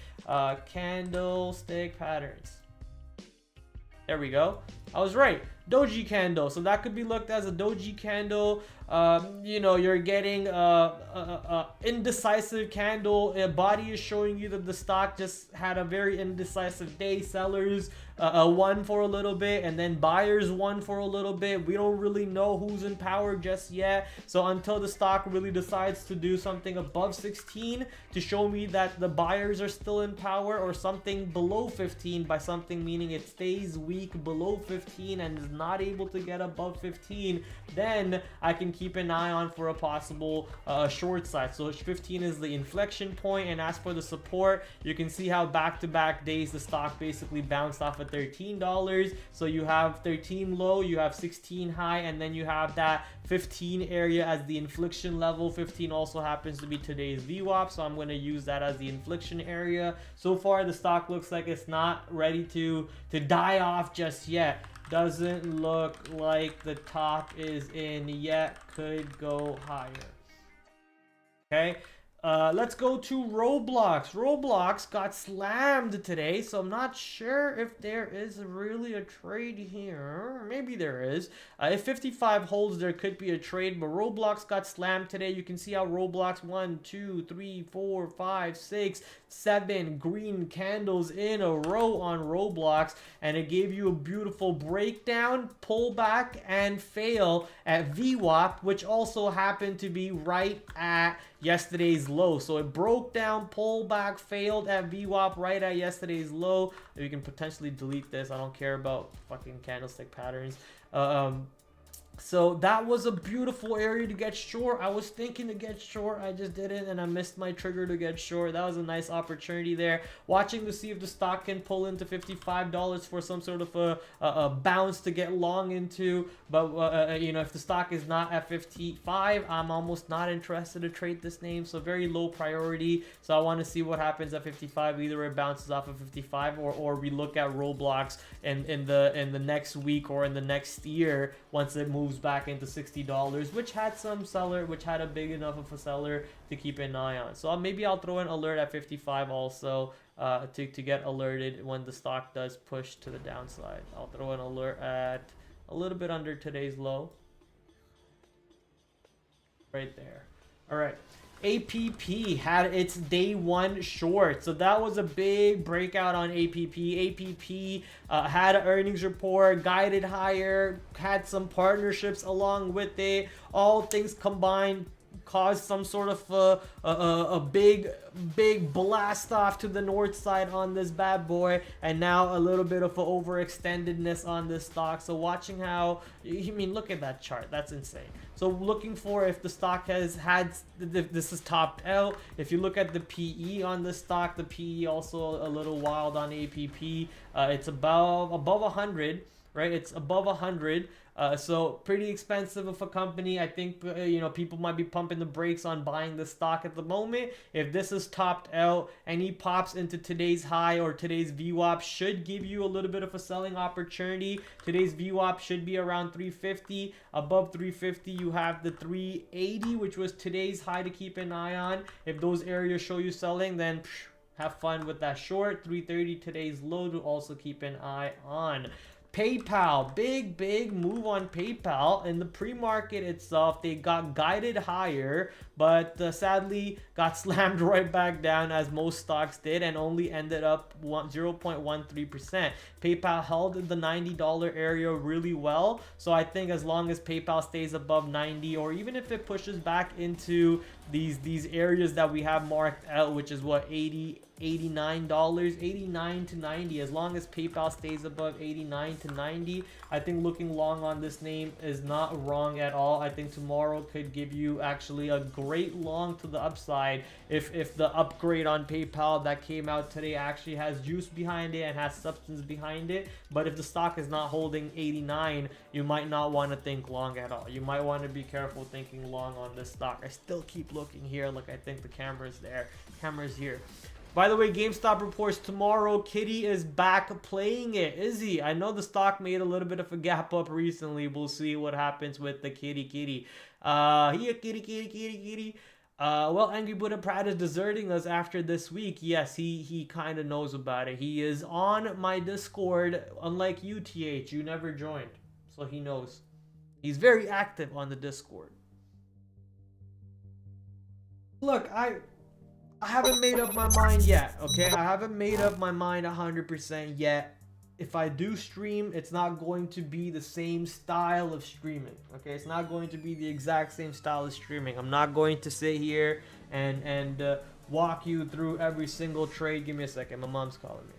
Candlestick patterns. There we go. I was right. Doji candle. So that could be looked as a doji candle. You know, you're getting indecisive candle. Body is showing you that the stock just had a very indecisive day. Sellers won for a little bit, and then buyers won for a little bit. We don't really know who's in power just yet. So until the stock really decides to do something above 16 to show me that the buyers are still in power, or something below 15, by something meaning it stays weak below 15 and is not able to get above 15, then I can keep an eye on for a possible short side. So 15 is the inflection point, and as for the support, you can see how back-to-back days the stock basically bounced off at $13. So you have 13 low, you have 16 high, and then you have that 15 area as the inflection level. 15 also happens to be today's VWAP, so I'm going to use that as the inflection area. So far the stock looks like it's not ready to die off just yet. Doesn't look like the top is in yet. Could go higher. Okay, let's go to Roblox. Roblox got slammed today, so I'm not sure if there is really a trade here. Maybe there is. If 55 holds, there could be a trade, but Roblox got slammed today. You can see how Roblox 1, 2, 3, 4, 5, 6, 7 green candles in a row on Roblox, and it gave you a beautiful breakdown, pullback, and fail at VWAP, which also happened to be right at yesterday's low. So it broke down, pullback, failed at VWAP right at yesterday's low. You can potentially delete this. I don't care about fucking candlestick patterns. So that was a beautiful area to get short. I was thinking to get short, I just didn't, and I missed my trigger to get short. That was a nice opportunity there. Watching to see if the stock can pull into $55 for some sort of a bounce to get long into. But you know, if the stock is not at 55, I'm almost not interested to trade this name. So very low priority. So I want to see what happens at 55. Either it bounces off of 55, or we look at Roblox in the next week or in the next year once it moves back into $60, which had some seller, which had a big enough of a seller to keep an eye on. So maybe I'll throw an alert at 55 also to get alerted when the stock does push to the downside. I'll throw an alert at a little bit under today's low, right there. All right, APP had its day 1 short, so that was a big breakout on APP. APP had an earnings report, guided higher, had some partnerships along with it. All things combined caused some sort of a big blast off to the north side on this bad boy, and now a little bit of an overextendedness on this stock. So watching how, I mean, look at that chart, that's insane. So looking for if the stock has had, this is topped out. If you look at the PE on this stock, the PE also a little wild on APP. It's above 100, right? It's above 100. So pretty expensive of a company. I think you know, people might be pumping the brakes on buying the stock at the moment. If this is topped out and he pops into today's high or today's VWAP, should give you a little bit of a selling opportunity. Today's VWAP should be around 350. Above 350 you have the 380, which was today's high to keep an eye on. If those areas show you selling, then have fun with that short. 330 today's low to also keep an eye on. PayPal, big move on PayPal. In the pre-market itself, they got guided higher, but sadly got slammed right back down, as most stocks did, and only ended up 0.13%. PayPal held the $90 area really well, so I think as long as PayPal stays above 90, or even if it pushes back into these areas that we have marked out, which is what, $89, 89 to 90, as long as PayPal stays above 89 to 90, I think looking long on this name is not wrong at all. I think tomorrow could give you actually a great long to the upside if the upgrade on PayPal that came out today actually has juice behind it and has substance behind it. But if the stock is not holding 89, you might not want to think long at all. You might want to be careful thinking long on this stock. I still keep looking here. Look, I think the camera's there. Camera's here. By the way, GameStop reports tomorrow. Kitty is back playing it. Is he? I know the stock made a little bit of a gap up recently. We'll see what happens with the kitty. Here, kitty. Well, Angry Buddha Prad is deserting us after this week. Yes, he kind of knows about it. He is on my Discord. Unlike you, TH, you never joined, so he knows. He's very active on the Discord. Look, I haven't made up my mind yet, okay? I haven't made up my mind 100% yet. If I do stream, it's not going to be the same style of streaming, okay? It's not going to be the exact same style of streaming. I'm not going to sit here and walk you through every single trade. Give me a second. My mom's calling me.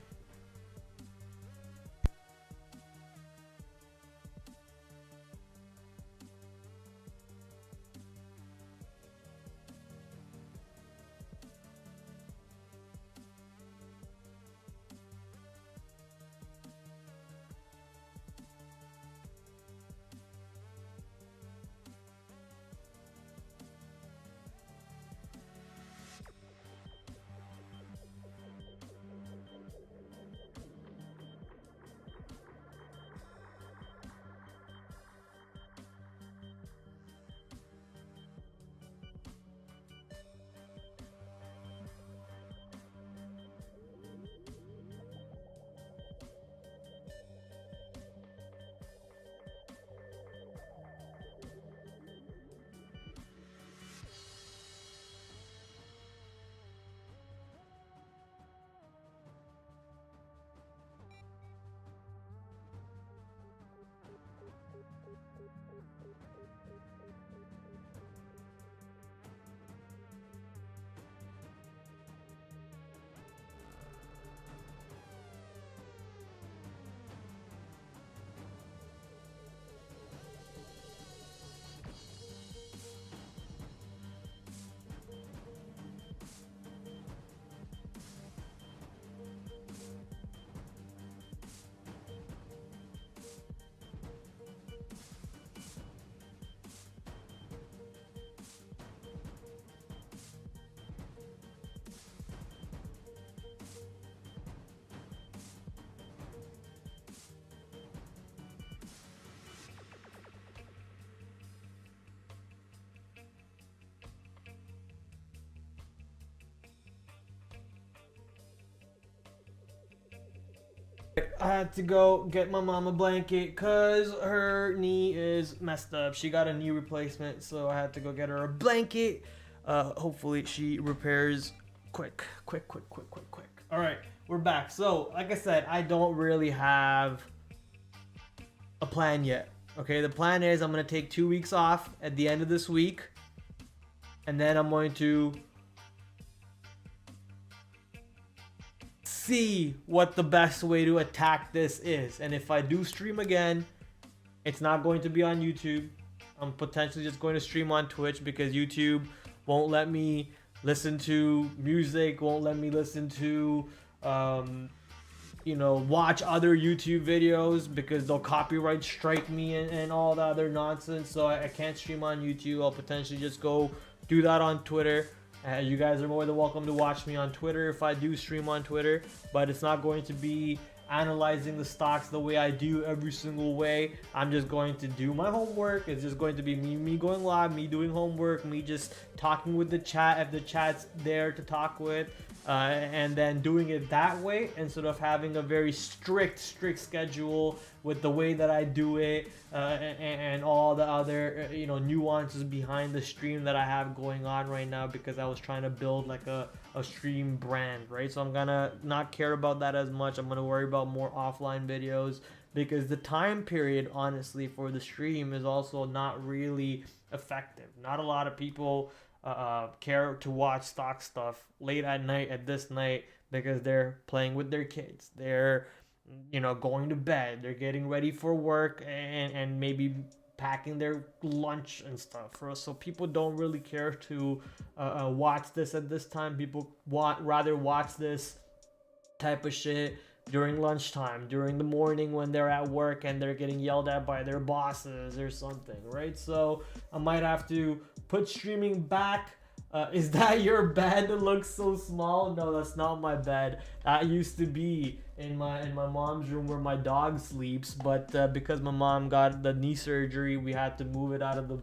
I had to go get my mom a blanket because her knee is messed up. She got a knee replacement, so I had to go get her a blanket. Hopefully she repairs quick. All right, we're back. So, like I said, I don't really have a plan yet. Okay, the plan is I'm going to take 2 weeks off at the end of this week. and then I'm going to see what the best way to attack this is. And if I do stream again, it's not going to be on YouTube. I'm potentially just going to stream on Twitch because YouTube won't let me listen to music, won't let me listen to you know, watch other YouTube videos because they'll copyright strike me and all the other nonsense. So I can't stream on YouTube. I'll potentially just go do that on Twitter. You guys are more than welcome to watch me on Twitter if I do stream on Twitter, but it's not going to be analyzing the stocks the way I do every single way. I'm just going to do my homework. It's just going to be me going live, me doing homework, me just talking with the chat if the chat's there to talk with, and then doing it that way instead of having a very strict schedule with the way that I do it, and all the other you know, nuances behind the stream that I have going on right now, because I was trying to build like a stream brand, right? So I'm gonna not care about that as much. I'm gonna worry about more offline videos, because the time period honestly for the stream is also not really effective. Not a lot of people care to watch stock stuff late at night at this night because they're playing with their kids, they're, you know, going to bed, they're getting ready for work, and maybe packing their lunch and stuff. So people don't really care to watch this at this time. People rather watch this type of shit during lunchtime, during the morning when they're at work and they're getting yelled at by their bosses or something, right? So I might have to put streaming back. Is that your bed that looks so small? No, that's not my bed. That used to be in my mom's room where my dog sleeps, but because my mom got the knee surgery, we had to move it out of the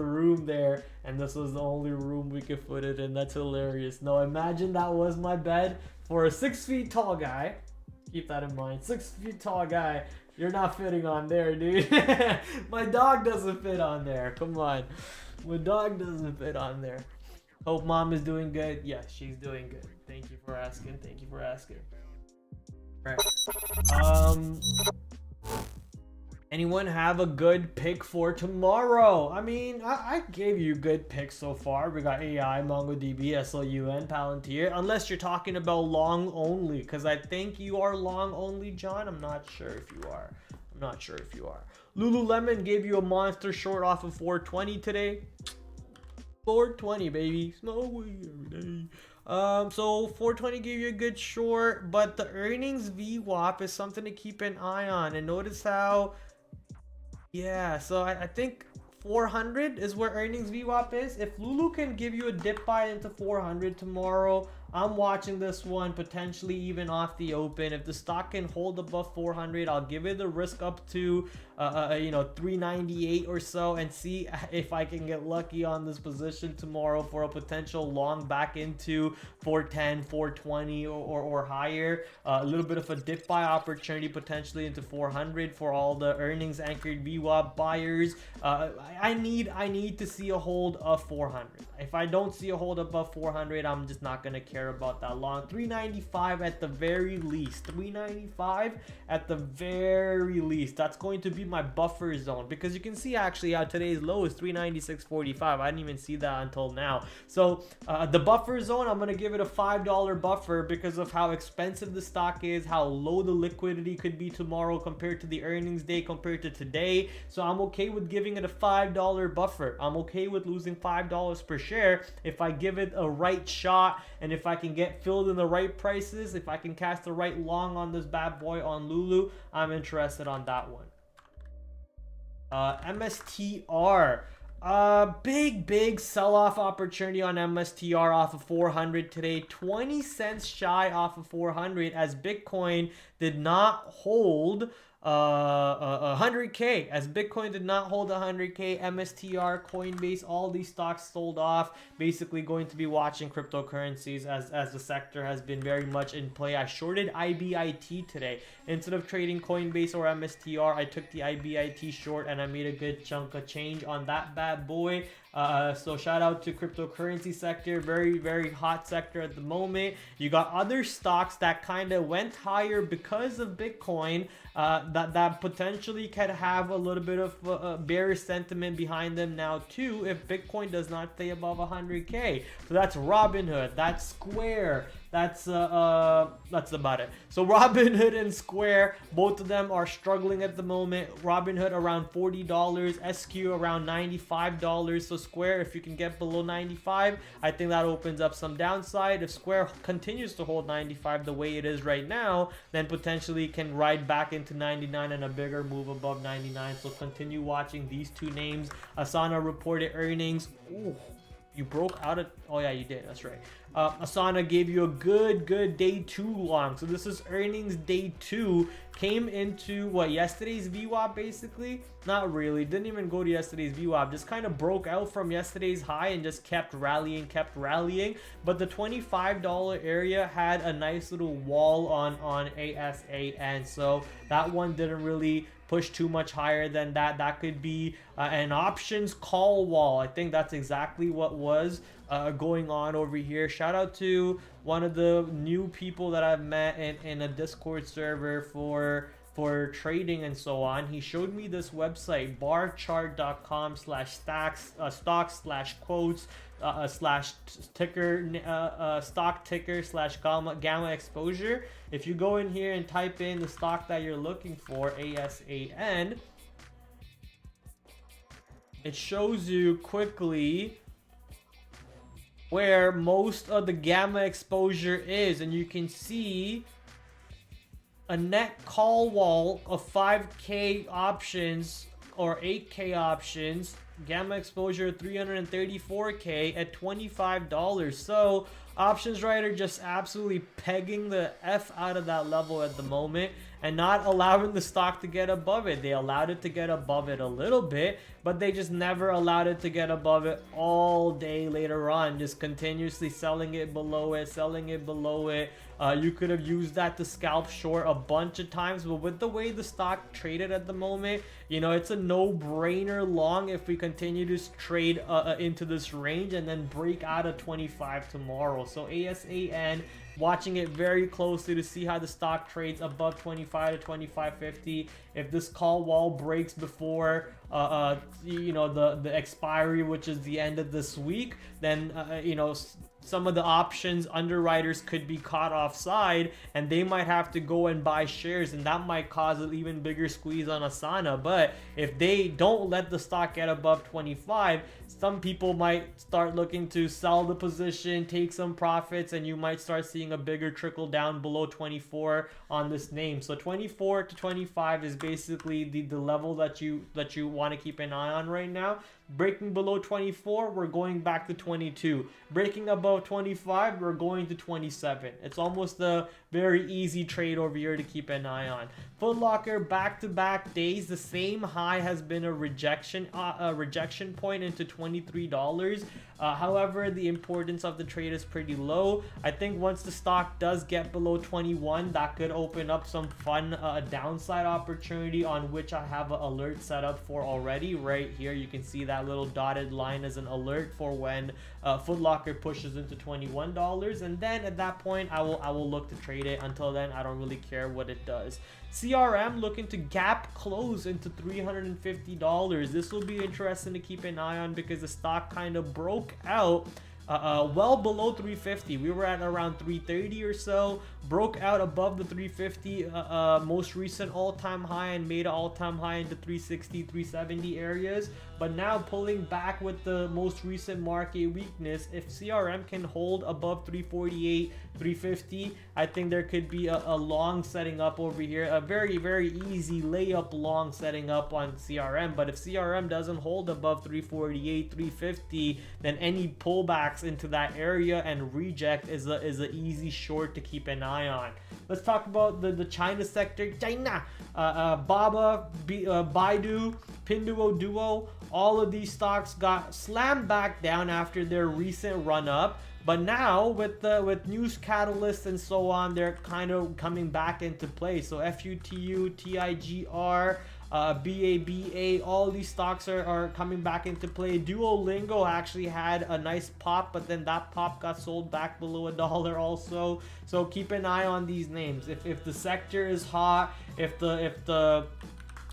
room there, and this was the only room we could put it in. That's hilarious. No, imagine that was my bed for a 6 feet tall guy. Keep that in mind. 6 feet tall guy. You're not fitting on there, dude. My dog doesn't fit on there. Come on. My dog doesn't fit on there. Hope mom is doing good. Yes, she's doing good. Thank you for asking. Thank you for asking. Right. Anyone have a good pick for tomorrow? I mean, I gave you good picks so far. We got AI, MongoDB, SLUN, Palantir. Unless you're talking about long only, because I think you are long only, John. I'm not sure if you are. Lululemon gave you a monster short off of 420 today. 420, baby. Smoke weed every day. So 420 gave you a good short, but the earnings VWAP is something to keep an eye on. And notice how, yeah, so I think 400 is where earnings VWAP is. If Lulu can give you a dip buy into 400 tomorrow, I'm watching this one potentially even off the open. If the stock can hold above 400, I'll give it a risk up to you know, 398 or so, and see if I can get lucky on this position tomorrow for a potential long back into 410, 420 or higher. A little bit of a dip buy opportunity potentially into 400 for all the earnings anchored VWAP buyers. I need to see a hold of 400. If I don't see a hold above 400, I'm just not gonna care about that long. 395 at the very least. 395 at the very least. That's going to be my buffer zone, because you can see actually how today's low is 396.45. I didn't even see that until now. So the buffer zone, I'm gonna give it a $5 buffer because of how expensive the stock is, how low the liquidity could be tomorrow compared to the earnings day compared to today. So I'm okay with giving it a $5 buffer. I'm okay with losing $5 per share if I give it a right shot, and if I can get filled in the right prices, if I can cast the right long on this bad boy on Lulu, I'm interested on that one. MSTR, big sell-off opportunity on MSTR off of 400 today. 20 cents shy off of 400 as Bitcoin did not hold 100K, as Bitcoin did not hold 100K. MSTR, Coinbase, all these stocks sold off. Basically going to be watching cryptocurrencies as the sector has been very much in play. I shorted IBIT today. Instead of trading Coinbase or MSTR, I took the IBIT short and I made a good chunk of change on that bad boy. So shout out to cryptocurrency sector, very hot sector at the moment. You got other stocks that kind of went higher because of Bitcoin, that potentially could have a little bit of bearish sentiment behind them now too if Bitcoin does not stay above 100K. So that's Robinhood, that's Square, that's about it. So Robinhood and Square, both of them are struggling at the moment. Robinhood around $40, SQ around $95. So Square, if you can get below 95, I think that opens up some downside. If Square continues to hold 95 the way it is right now, then potentially can ride back into 99 and a bigger move above 99. So continue watching these two names. Asana reported earnings. Ooh, you broke out of, oh yeah, you did, that's right. Asana gave you a good day 2 long. So this is earnings day 2. Came into what, yesterday's VWAP basically? Not really, didn't even go to yesterday's VWAP, just kind of broke out from yesterday's high and just kept rallying. But the $25 area had a nice little wall on ASAN, so that one didn't really push too much higher than that. That could be an options call wall. I think that's exactly what was going on over here. Shout out to one of the new people that I've met in a Discord server for trading and so on. He showed me this website, barchart.com/stocks/quotes /ticker stock ticker /gamma exposure. If you go in here and type in the stock that you're looking for, ASAN, it shows you quickly where most of the gamma exposure is, and you can see a net call wall of 5K options or 8K options, gamma exposure 334K at $25. So options writer just absolutely pegging the F out of that level at the moment and not allowing the stock to get above it. They allowed it to get above it a little bit, but they just never allowed it to get above it all day later on, just continuously selling it below it. You could have used that to scalp short a bunch of times, but with the way the stock traded at the moment, you know, it's a no-brainer long if we continue to trade into this range and then break out of 25 tomorrow. So ASAN, watching it very closely to see how the stock trades above 25 to 25.50. If this call wall breaks before you know, the expiry, which is the end of this week, then you know, some of the options underwriters could be caught offside and they might have to go and buy shares, and that might cause an even bigger squeeze on Asana. But if they don't let the stock get above 25, some people might start looking to sell the position, take some profits, and you might start seeing a bigger trickle down below 24 on this name. So 24 to 25 is basically the level that you want to keep an eye on right now. Breaking below 24, we're going back to 22. Breaking above 25, we're going to 27. It's almost a very easy trade over here to keep an eye on. Foot Locker, back-to-back days, the same high has been a rejection point into $23. However, the importance of the trade is pretty low. I think once the stock does get below 21, that could open up some fun downside opportunity, on which I have an alert set up for already. Right here, you can see that little dotted line as an alert for when Foot Locker pushes into $21, and then at that point I will look to trade it. Until then, I don't really care what it does. CRM looking to gap close into $350. This will be interesting to keep an eye on because the stock kind of broke out well below 350. We were at around 330 or so, broke out above the 350 most recent all-time high and made an all-time high into 360, 370 areas, but now pulling back with the most recent market weakness. If CRM can hold above 348, 350, I think there could be a long setting up over here, a very easy layup long setting up on CRM. But if CRM doesn't hold above 348, 350, then any pullbacks into that area and reject is an easy short to keep an eye on. Let's talk about the China sector. China, Baba, Baidu, Pinduoduo, all of these stocks got slammed back down after their recent run up. But now with news catalysts and so on, they're kind of coming back into play. So FUTU, TIGR, BABA, all these stocks are coming back into play. Duolingo actually had a nice pop, but then that pop got sold back below $1 also. So keep an eye on these names. If the sector is hot, if the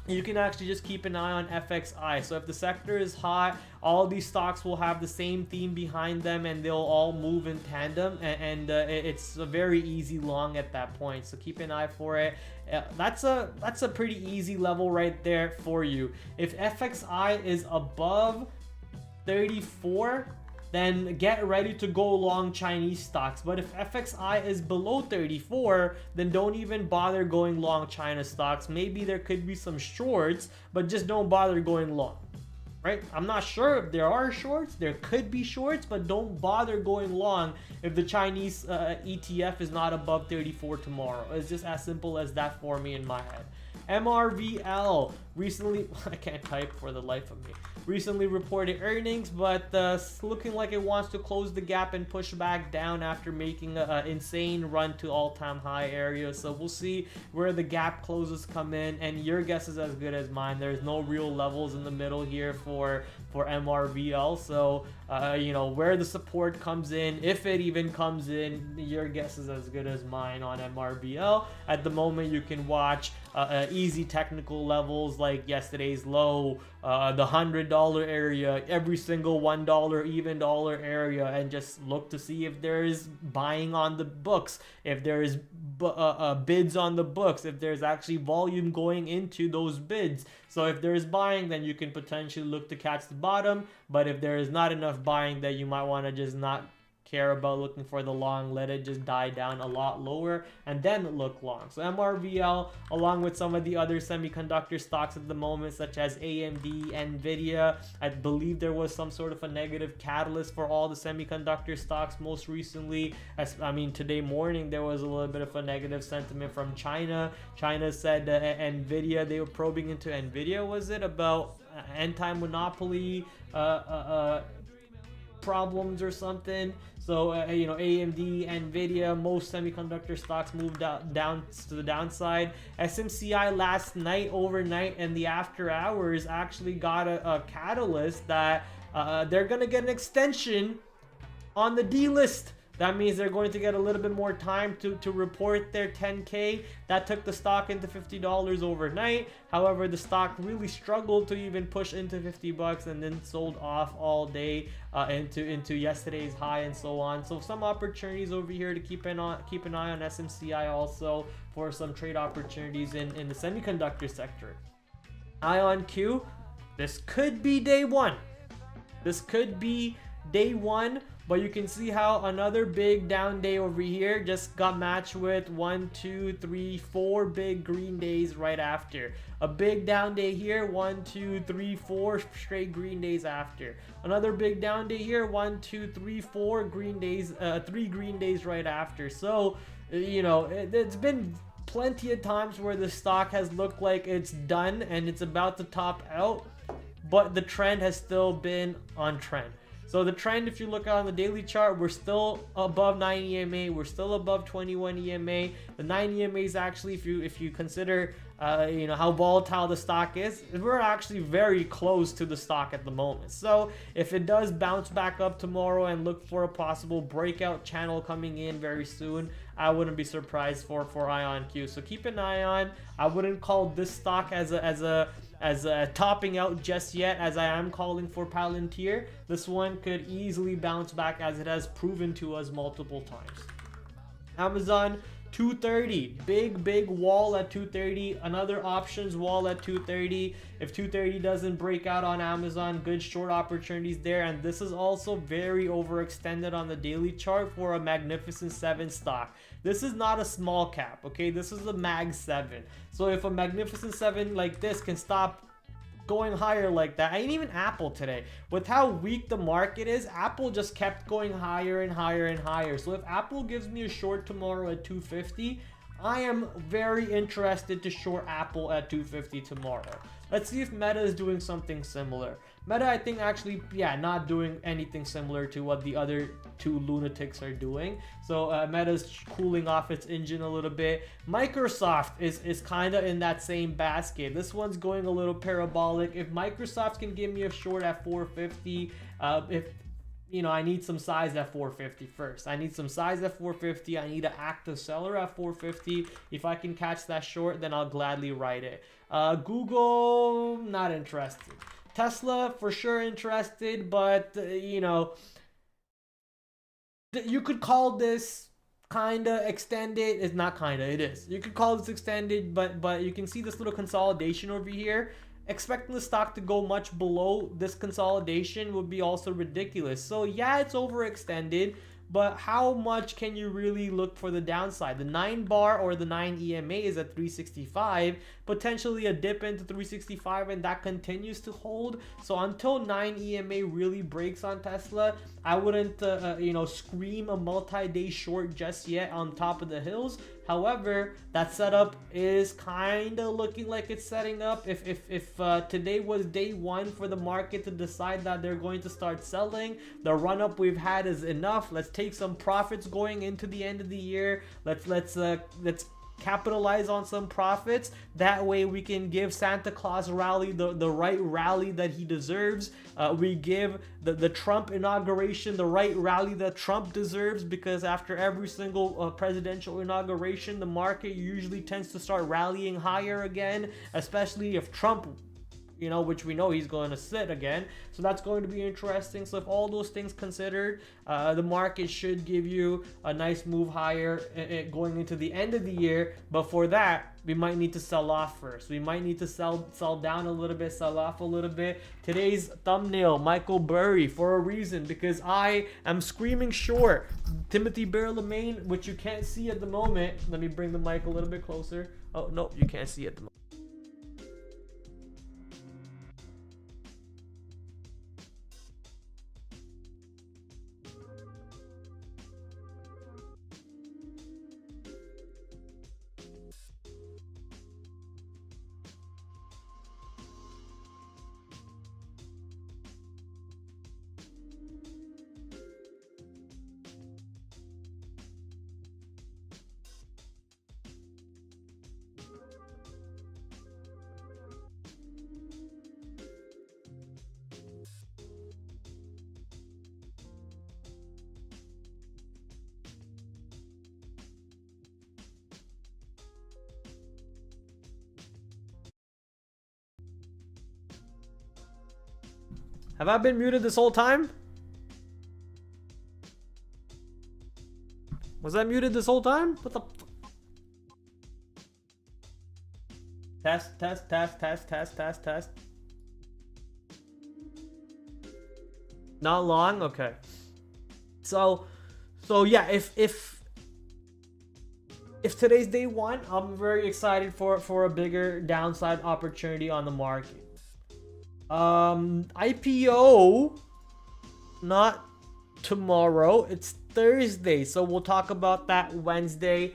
you can actually just keep an eye on FXI. So if the sector is hot, all these stocks will have the same theme behind them and they'll all move in tandem, and it's a very easy long at that point. So keep an eye for it. That's a pretty easy level right there for you. If FXI is above 34, then get ready to go long Chinese stocks. But if FXI is below 34, then don't even bother going long China stocks. Maybe there could be some shorts, but just don't bother going long, right? I'm not sure if there are shorts. There could be shorts, but don't bother going long if the Chinese ETF is not above 34 tomorrow. It's just as simple as that for me in my head. MRVL recently, I can't type for the life of me, recently reported earnings, but looking like it wants to close the gap and push back down after making an insane run to all-time high area. So we'll see where the gap closes come in, and your guess is as good as mine. There's no real levels in the middle here for MRVL. So you know, where the support comes in, if it even comes in, your guess is as good as mine on MRVL. At the moment, you can watch easy technical levels like yesterday's low, the $100 area, every single $1 even dollar area, and just look to see if there is buying on the books, if there is bids on the books, if there's actually volume going into those bids. So if there is buying, then you can potentially look to catch the bottom, but if there is not enough buying, then you might want to just not care about looking for the long, let it just die down a lot lower and then look long. So MRVL, along with some of the other semiconductor stocks at the moment, such as AMD, Nvidia, I believe there was some sort of a negative catalyst for all the semiconductor stocks most recently. I mean, today morning there was a little bit of a negative sentiment from China. China said Nvidia, they were probing into Nvidia, was it, about anti-monopoly problems or something. So you know, AMD, Nvidia, most semiconductor stocks moved down to the downside. SMCI last night, overnight, and the after hours actually got a catalyst that they're gonna get an extension on the D list. That means they're going to get a little bit more time to report their 10K. That took the stock into $50 overnight. However, the stock really struggled to even push into 50 bucks and then sold off all day into yesterday's high and so on. So some opportunities over here to keep an eye on SMCI also for some trade opportunities in the semiconductor sector. IonQ, this could be day one. This could be day one. But you can see how another big down day over here just got matched with 1, 2, 3, 4 big green days right after. A big down day here, 1, 2, 3, 4 straight green days after. Another big down day here, 1, 2, 3, 4 green days, 3 green days right after. So, you know, it's been plenty of times where the stock has looked like it's done and it's about to top out, but the trend has still been on trend. So the trend, if you look on the daily chart, we're still above 9 EMA. We're still above 21 EMA. The 9 EMA is actually, if you consider, you know, how volatile the stock is, we're actually very close to the stock at the moment. So if it does bounce back up tomorrow and look for a possible breakout channel coming in very soon, I wouldn't be surprised for IonQ. So keep an eye on. I wouldn't call this stock as a topping out just yet, as I am calling for PLTR. This one could easily bounce back, as it has proven to us multiple times. Amazon, 230, big wall at 230, another options wall at 230. If 230 doesn't break out on Amazon, good short opportunities there. And this is also very overextended on the daily chart for a Magnificent 7 stock. This is not a small cap, okay? This is a Mag 7. So if a Magnificent 7 like this can stop going higher like that, and even Apple today, with how weak the market is, Apple just kept going higher and higher and higher. So if Apple gives me a short tomorrow at 250, I am very interested to short Apple at 250 tomorrow. Let's see if Meta is doing something similar. Meta, I think, actually, yeah, not doing anything similar to what the other two lunatics are doing. So Meta's cooling off its engine a little bit. Microsoft is kind of in that same basket. This one's going a little parabolic. If Microsoft can give me a short at 450, if you know, I need some size at 450 first. I need some size at 450. I need an active seller at 450. If I can catch that short, then I'll gladly write it. Google, not interested. Tesla, for sure interested, but, you know, you could call this kind of extended. It's not kind of, it is. You could call this extended, but you can see this little consolidation over here. Expecting the stock to go much below this consolidation would be also ridiculous. So yeah, it's overextended, but how much can you really look for the downside? The 9 bar or the 9 EMA is at 365, potentially a dip into 365, and that continues to hold. So until 9 EMA really breaks on Tesla, I wouldn't you know, scream a multi-day short just yet on top of the hills. However, that setup is kind of looking like it's setting up. If today was day one for the market to decide that they're going to start selling, the run-up we've had is enough. Let's take some profits going into the end of the year. Let's capitalize on some profits. That way we can give Santa Claus rally the right rally that he deserves. We give the Trump inauguration the right rally that Trump deserves, because after every single presidential inauguration, the market usually tends to start rallying higher again, especially if Trump, you know, which we know he's going to sit again. So that's going to be interesting. So if all those things considered, the market should give you a nice move higher going into the end of the year. But for that, we might need to sell off first. We might need to sell down a little bit, sell off a little bit. Today's thumbnail, Michael Burry, for a reason, because I am screaming short Timothy Bear-Lemaine, which you can't see at the moment. Let me bring the mic a little bit closer. Oh, no, you can't see at the moment. Have I been muted this whole time? Was I muted this whole time? What the test. Not long? Okay. So yeah, if today's day one, I'm very excited for a bigger downside opportunity on the market. IPO, not tomorrow, it's Thursday, so we'll talk about that Wednesday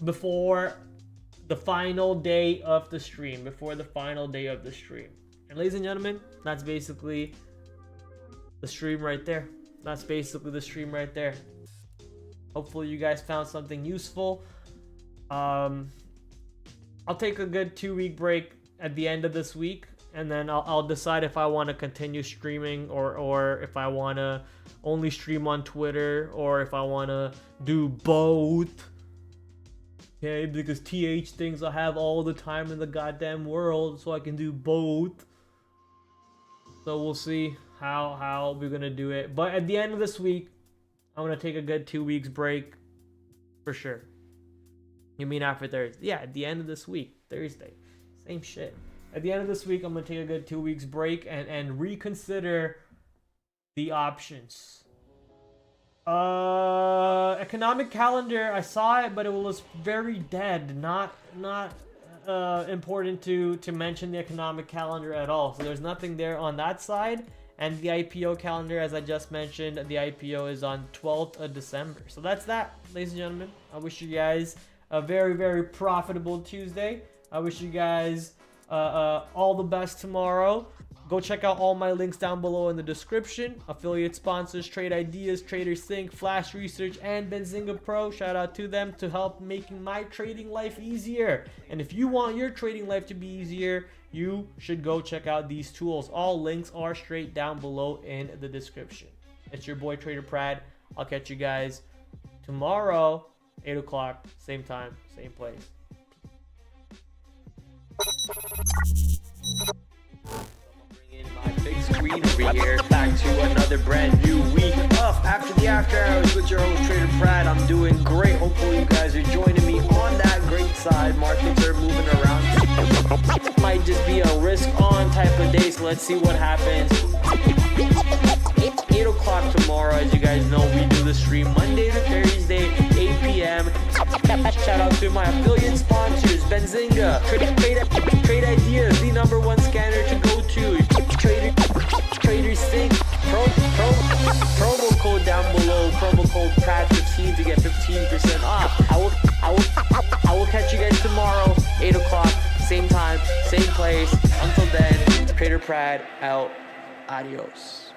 before the final day of the stream. And ladies and gentlemen, that's basically the stream right there. Hopefully you guys found something useful. I'll take a good 2-week break at the end of this week, and then I'll decide if I want to continue streaming or if I want to only stream on Twitter, or if I want to do both. Okay, because TH thinks I have all the time in the goddamn world, so I can do both. So we'll see how we're gonna do it. But at the end of this week, I'm gonna take a good 2 weeks break for sure. You mean after Thursday? Yeah, at the end of this week, Thursday, same shit. At the end of this week, I'm gonna take a good 2 weeks break and reconsider the options. Economic calendar, I saw it, but it was very dead. Not important to mention the economic calendar at all. So there's nothing there on that side. And the IPO calendar, as I just mentioned, the IPO is on 12th of December. So that's that, ladies and gentlemen. I wish you guys a very, very profitable Tuesday. I wish you guys all the best tomorrow. Go check out all my links down below in the description. Affiliate sponsors, Trade Ideas, Traders Think, Flash Research, and Benzinga Pro. Shout out to them to help making my trading life easier. And if you want your trading life to be easier, you should go check out these tools. All links are straight down below in the description. It's your boy TraderPrad. I'll catch you guys tomorrow, 8 o'clock, same time, same place. Big screen over here, back to another brand new week of After the After Hours with your host TraderPrad. I'm doing great. Hopefully you guys are joining me on that great side. Markets are moving around. Might just be a risk on type of day, so let's see what happens. 8 o'clock tomorrow. As you guys know, we do the stream Monday to Thursday, 8 p.m. Shout out to my affiliate sponsors, Benzinga, Trade Ideas, the #1 scanner to go to. Traders Think, promo code down below, promo code PRAD15 to get 15% off. I will catch you guys tomorrow, 8 o'clock, same time, same place. Until then, TraderPrad out. Adios.